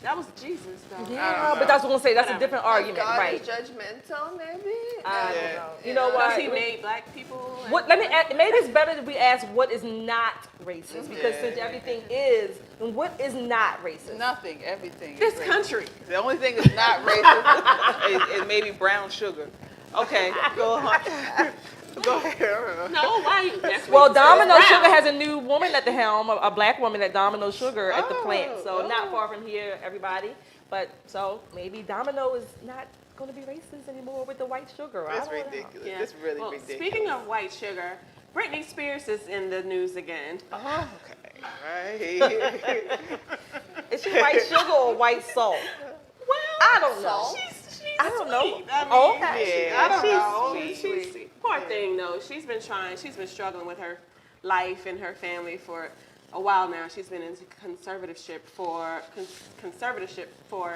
That was Jesus though. yeah, but that's what I'm gonna say. That's a different argument, God right? is judgmental, maybe. I don't Yeah. know. You know Because what? he made black people. and- What? Maybe it's better if we ask what is not racist because since everything is, then what is not racist? Nothing, everything. This is racist. country. The only thing that's not racist is maybe brown sugar. Okay, go on. Go ahead. No, why? That's Well, racist. Domino It's Sugar brown. has a new woman at the helm, a black woman at Domino Sugar at the plant. So Oh. not far from here, everybody. But so maybe Domino is not going to be racist anymore with the white sugar. I That's don't know. ridiculous. Yeah. It's really Well, ridiculous. Speaking of white sugar, Britney Spears is in the news again. Oh, okay, right. Is she white sugar or white salt? Well, I don't know. She's I don't know. sweet. I mean, Oh, okay. Yeah, I don't she's know. sweet. She's sweet. Poor thing though. She's been struggling with her life and her family for a while now. She's been into conservatorship for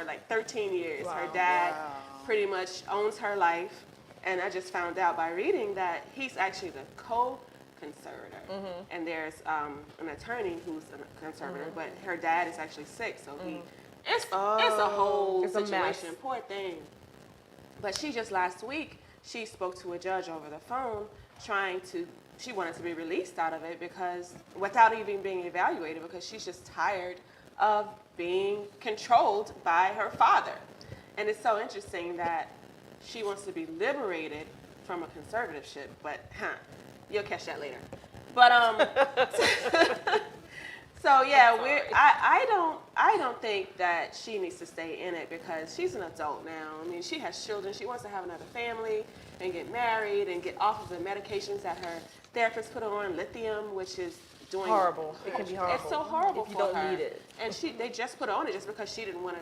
like 13 years. Her dad pretty much owns her life, and I just found out by reading that he's actually the co-conservator, and there's an attorney who's a conservator, but her dad is actually sick, so it's a whole It's a mess. situation. Poor thing. But she just last week, she spoke to a judge over the phone she wanted to be released out of it because, without even being evaluated, because she's just tired of being controlled by her father. And it's so interesting that she wants to be liberated from a conservatorship, but you'll catch that later. But so yeah, I don't think that she needs to stay in it because she's an adult now. I mean, she has children. She wants to have another family and get married and get off of the medications that her therapist put her on, lithium, which is doing Horrible. It can be horrible. It's so horrible if you for don't her. need it. And they just put her on it just because she didn't want to.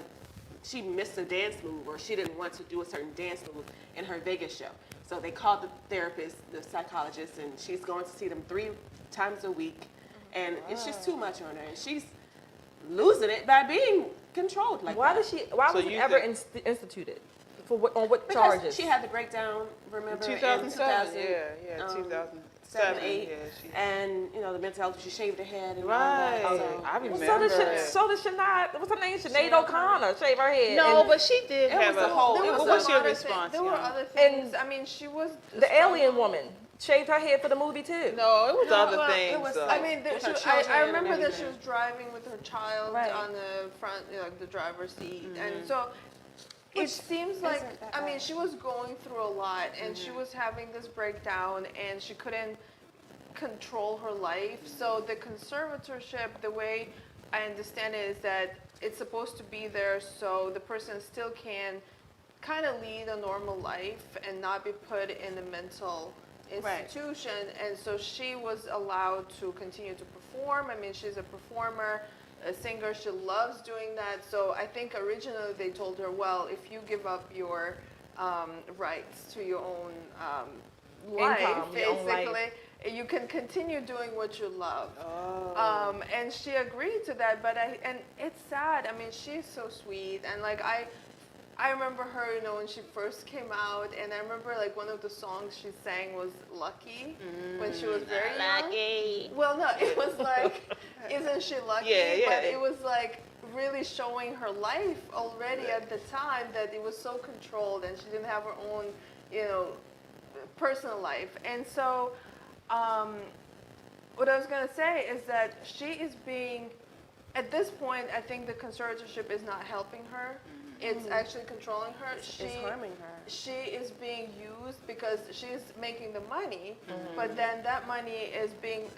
She missed a dance move, or she didn't want to do a certain dance move in her Vegas show. So they called the therapist, the psychologist, and she's going to see them 3 times a week. And it's just too much on her. And she's losing it by being controlled like Why that. Why So was it you ever think- instituted? On what Because charges? she had the breakdown, remember, in 2007. 2000, Yeah, 2007. 8, Yeah, and the mental health. She shaved her head and all Right. that. So I Well, remember. so did Shania, what's her name? Sinead O'Connor, shave her head. No, And but she did It have was a a whole- What it was was a your lot of response? There were Yana? other things. I mean, she was the alien woman shaved her head for the movie too. No, it was other well, things. it was though. I mean, with her I children and remember that she everything. was driving with her child Right. on the front, like the driver's seat, and so it seems like isn't that I mean bad. she was going through a lot, and she was having this breakdown, and she couldn't control her life. So the conservatorship, the way I understand it, is that it's supposed to be there so the person still can kind of lead a normal life and not be put in a mental institution. And so she was allowed to continue to perform. I mean, she's a performer, a singer. She loves doing that. So I think originally they told her, well, if you give up your rights to your own life, Income, your own basically, life. you can continue doing what you love. Oh. And she agreed to that, but and it's sad. I mean, she's so sweet, and like I remember her, you know, when she first came out, and I remember like one of the songs she sang was "Lucky" when she was very young. Well, no, it was like, "Isn't she lucky?" Yeah. But it was like really showing her life already at the time, that it was so controlled, and she didn't have her own, you know, personal life. And so what I was going to say is that she is being, at this point, I think the conservatorship is not helping her. It's actually controlling her. It's harming her. She is being used because she's making the money, but then that money is being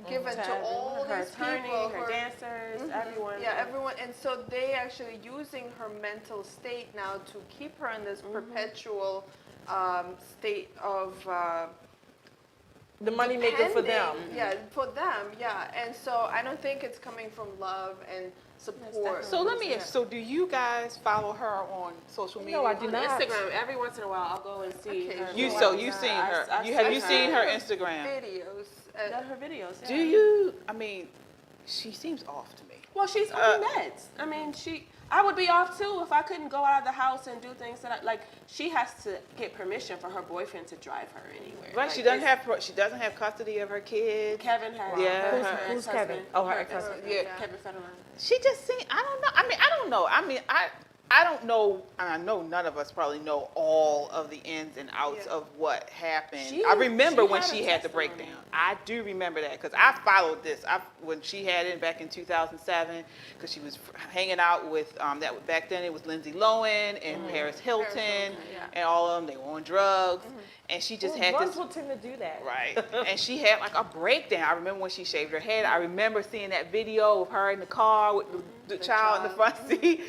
given to all her these attorney, people, her dancers, everyone. Yeah, everyone. And so they actually using her mental state now to keep her in this perpetual state of The money maker for them. depending. Yeah, for them. Yeah, and so I don't think it's coming from love and support. So let me ask, so do you guys follow her on social media? No, I do On not. Instagram, every once in a while, I'll go and see her. You've seen her. Have you seen her Instagram? Videos. Her videos. Yeah. Do you? I mean, she seems off to me. Well, she's on meds. I mean, I would be off too if I couldn't go out of the house and do things that she has to get permission for her boyfriend to drive her anywhere. Right, she doesn't have custody of her kids. Kevin has. Yeah. Who's Kevin? Oh, her ex-husband. Yeah. Kevin Federline. She just seemed, I don't know. I mean, I don't know. I don't know, and I know none of us probably know all of the ins and outs of what happened. I remember when she had the breakdown. I do remember that because I followed this. When she had it back in 2007, because she was hanging out with, back then it was Lindsay Lohan and Paris Hilton and all of them. They were on drugs. And she just had drugs this. will tend to do that. Right. And she had like a breakdown. I remember when she shaved her head. I remember seeing that video of her in the car with the child in the front seat.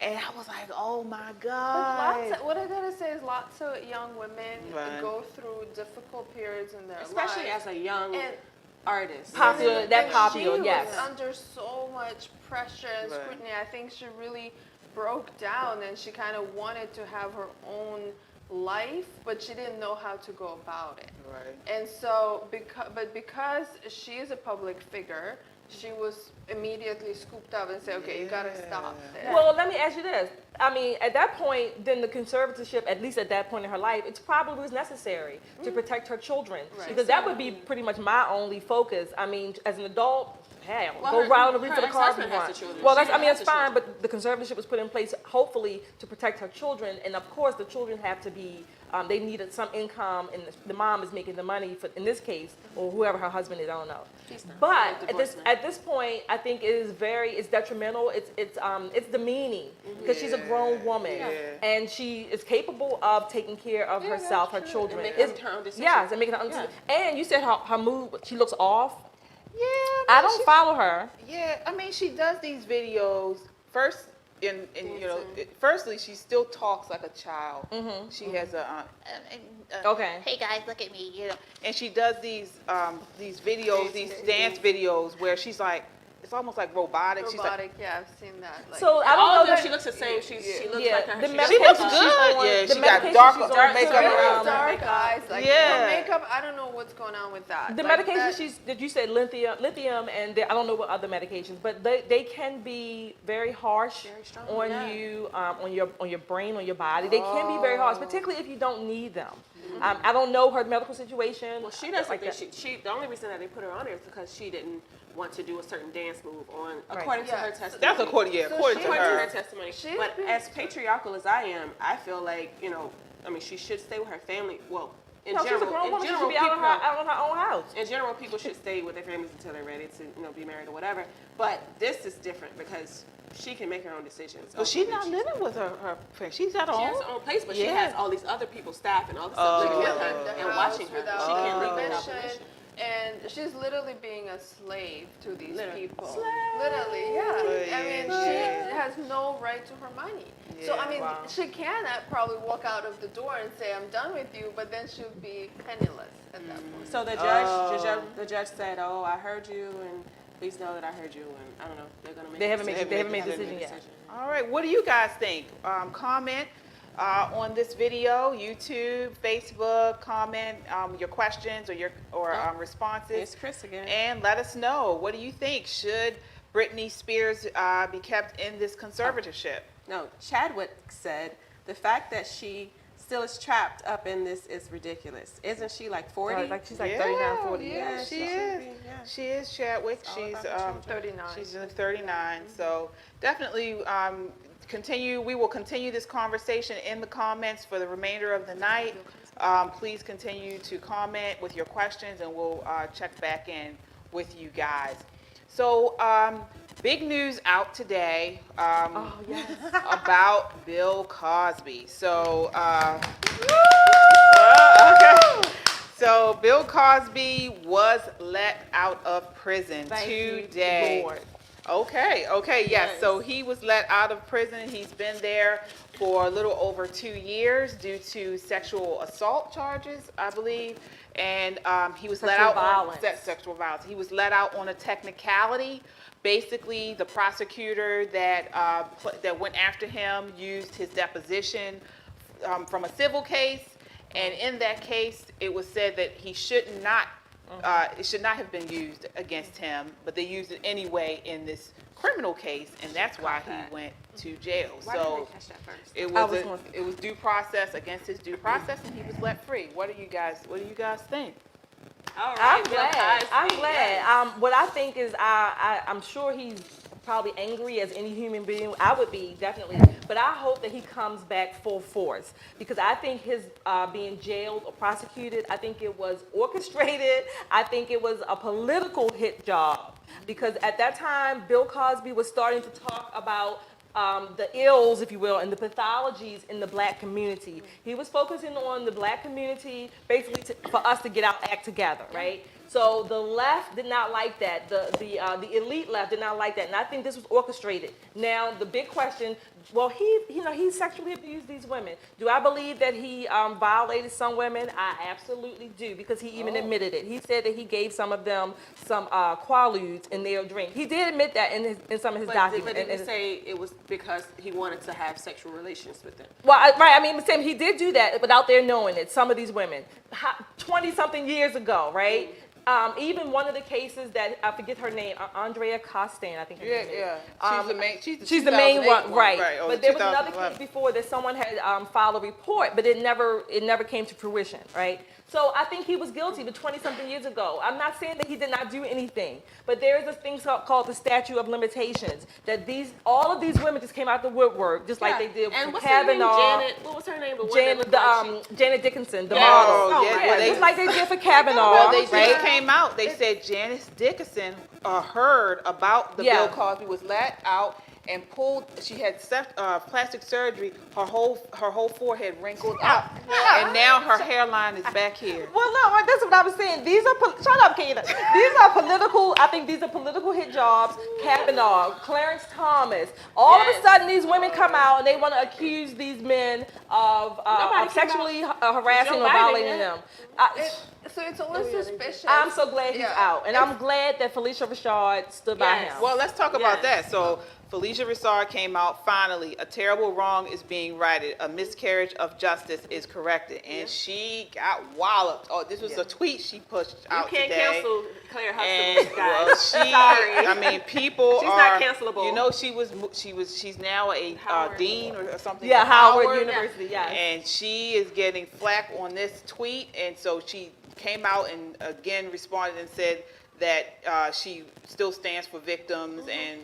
And I was like, oh my God. What I gotta say is lots of young women Right. go through difficult periods in their Especially lives. as a young artist. Popular, And popular, she yes. was under so much pressure and Right. scrutiny. I think she really broke down, and she kind of wanted to have her own life, but she didn't know how to go about it. Right. And so, because she is a public figure, she was immediately scooped up and said, okay, you gotta stop this. Well, let me ask you this. I mean, at that point, then the conservatorship, at least at that point in her life, it probably was necessary to protect her children. Because that would be pretty much my only focus. I mean, as an adult, hey, go around and reach for the car if you want. Well, that's fine, but the conservatorship was put in place hopefully to protect her children. And of course, the children have to be, they needed some income, and the mom is making the money for, in this case, or whoever her husband is, I don't know. But at this point, I think it is it's detrimental. It's demeaning because she's a grown woman and she is capable of taking care of herself, her children. And making her own decisions. Yes, and making her own decisions. And you said her mood, she looks off. Yeah. I don't follow her. Yeah, I mean, she does these videos first. Firstly, she still talks like a child. She has a Okay. Hey guys, look at me, you know. And she does these videos, these dance videos where she's like, it's almost like robotic. She's like, Robotic, yeah, I've seen that. Like, So I All don't of know them, that she looks the same. She looks yeah, like her. the she medication looks she's good. on- Yeah, the she got medication dark she's on- makeup very around. dark eyes, like Yeah. her makeup. I don't know what's going on with that. The Like medication that- that you said lithium, and I don't know what other medications, but they can be very harsh on you, on your brain, on your body. They can be very harsh, particularly if you don't need them. I don't know her medical situation. Well, she doesn't think the only reason that they put her on there is because she didn't want to do a certain dance move according to her testimony. That's according to her. Testimony. But as patriarchal as I am, I feel like, she should stay with her family. Well, in She's a general, grown woman. She should be out of her own house. in general, people should stay with their families until they're ready to, be married or whatever. But this is different because she can make her own decisions. But she's not living with her friend. She's at She home. has her own place, but she has all these other people, staff, and all this stuff living with her and watching her. She can't leave without permission. And she's literally being a slave to these people. Slave. Literally, yeah. I mean, Yeah. she has no right to her money. So, I mean, she can probably walk out of the door and say, I'm done with you, but then she'll be penniless at that point. So the judge said, "Oh, I heard you, and please know that I heard you." And I don't know, they're gonna make. They haven't made a decision yet. All right, what do you guys think? Comment on this video, YouTube, Facebook. Comment your questions or your responses. It's Chris again. And let us know. What do you think? Should Britney Spears be kept in this conservatorship? No, Chadwick said the fact that she still is trapped up in this is ridiculous. Isn't she like 40? She's like 39, 40. Yeah, she is. Yeah. She is Chadwick. She's 39. She's 39. So definitely continue. We will continue this conversation in the comments for the remainder of the night. Please continue to comment with your questions, and we'll check back in with you guys. So big news out today about Bill Cosby. So so Bill Cosby was let out of prison today. Okay, yes. So he was let out of prison. He's been there for a little over 2 years due to sexual assault charges, I believe. And he was let out on sexual violence. He was let out on a technicality. Basically, the prosecutor that went after him used his deposition from a civil case, and in that case, it was said that he should not. It should not have been used against him, but they used it anyway in this criminal case, and that's why he went to jail. Why didn't they catch that first? It was due process against his due process, and he was let free. What do you guys think? All right, I'm glad. What I think is I'm sure he's probably angry as any human being. I would be, definitely. But I hope that he comes back full force, because I think his being jailed or prosecuted, I think it was orchestrated. I think it was a political hit job, because at that time, Bill Cosby was starting to talk about the ills, if you will, and the pathologies in the black community. He was focusing on the black community, basically for us to get our act together, right? So the left did not like that. The elite left did not like that, and I think this was orchestrated. Now the big question: well, he sexually abused these women. Do I believe that he violated some women? I absolutely do, because he even admitted it. He said that he gave some of them some Quaaludes in their drink. He did admit that in some of his documents. But did he say it was because he wanted to have sexual relations with them? Well, right. I mean, Sam, he did do that without their knowing it. Some of these women, 20-something years ago, right? Even one of the cases that I forget her name, Andrea Costain, I think her name is. She's the main one, right? But there was another case before that someone had filed a report, but it never came to fruition, right? So I think he was guilty, but 20-something years ago. I'm not saying that he did not do anything, but there is a thing called the statute of limitations. That all of these women just came out the woodwork, just like they did with Kavanaugh. What was her name? Janet Dickinson, the model. Just like they did for Kavanaugh. Well, they just came out. They said Janice Dickinson heard about the Bill Cosby, was let out and pulled. She had plastic surgery. Her whole forehead wrinkled up, and now her hairline is back here. Well, no, that's what I was saying. These are shut up, Kena. These are political. I think these are political hit jobs. Kavanaugh, Clarence Thomas. All of a sudden, these women come out and they want to accuse these men of sexually harassing or violating them. So it's always suspicious. I'm so glad he's out, and I'm glad that Felicia Rashad stood by him. Well, let's talk about that. So Felicia Rashad came out finally. A terrible wrong is being righted. A miscarriage of justice is corrected, and she got walloped. Oh, this was a tweet she pushed out today. You can't cancel Claire Huxtable, guys. Well, sorry. I mean, people she's not cancelable. You know, she's now a dean or something. Yeah, Howard University. Yeah. And she is getting flack on this tweet, and so she came out and again responded and said that she still stands for victims, and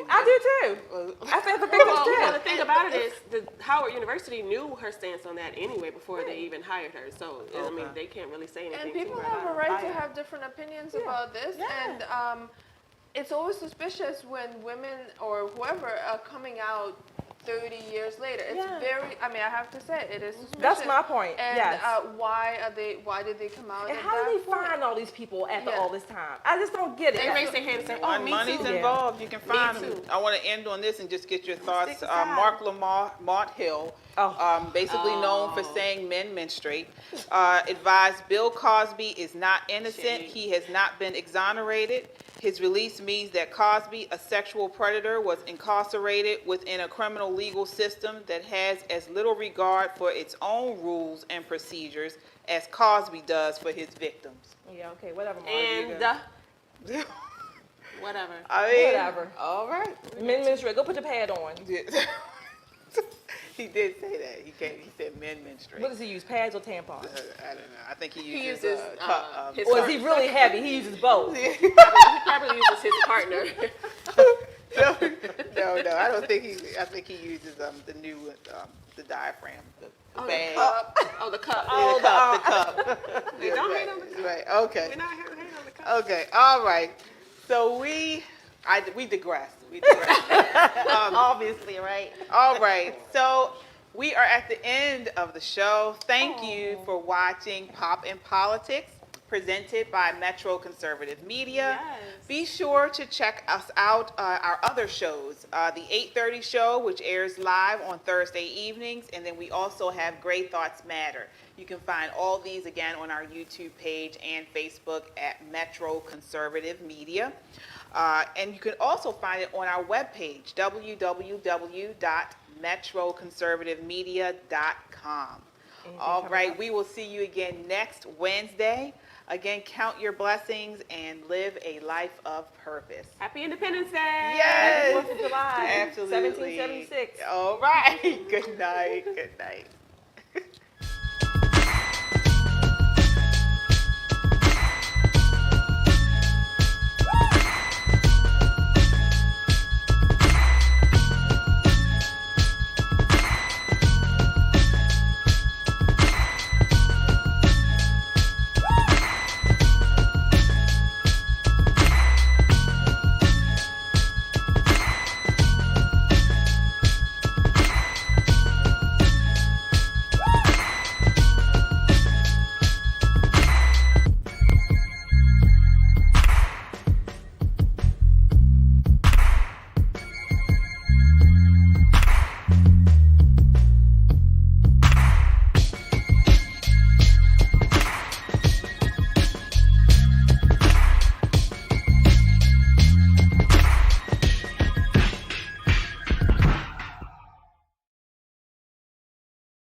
I do too. I stand for victims too. Well, the thing about it is, the Howard University knew her stance on that anyway before they even hired her. So I mean, they can't really say anything. And people have a right to have different opinions about this, and it's always suspicious when women or whoever are coming out 30 years later. It's Yeah. very, I mean, I have to say, it is suspicious. That's my point, And yes. why did they come out And at how that do they point? find all these people after Yeah. all this time? I just don't get it. They raise their hand and say, "Oh, When me money's too." involved, you can find them. too. I want to end on this and just get your thoughts. Stick aside. Mark Lamont Hill, Oh. basically known for saying men menstruate, advised Bill Cosby is not innocent. He has not been exonerated. His release means that Cosby, a sexual predator, was incarcerated within a criminal legal system that has as little regard for its own rules and procedures as Cosby does for his victims. Yeah, okay, whatever. And Margie. whatever. I mean, Whatever. All right. Men menstruate. Go put your pad on. He did say that. He said men menstruate. What does he use, pads or tampons? I don't know. I think he He uses, uses his Or is he really heavy? He uses both. He probably uses his partner. No, I don't think he. I think he uses the new the diaphragm, the bag. Oh, the cup. The cup. We don't hate on the cup. Right. Okay. We're not hating on the cup. Okay. All right. So we digress. We digress. Obviously, right? All right. So we are at the end of the show. Thank you for watching Pop in Politics, presented by Metro Conservative Media. Yes. Be sure to check us out, our other shows, the 8:30 show, which airs live on Thursday evenings, and then we also have Great Thoughts Matter. You can find all these again on our YouTube page and Facebook at Metro Conservative Media. And you can also find it on our webpage, www.metroconservativemedia.com. All right, we will see you again next Wednesday. Again, count your blessings and live a life of purpose. Happy Independence Day. Yes, 4th of July, absolutely. 1776. All right, good night. Good night.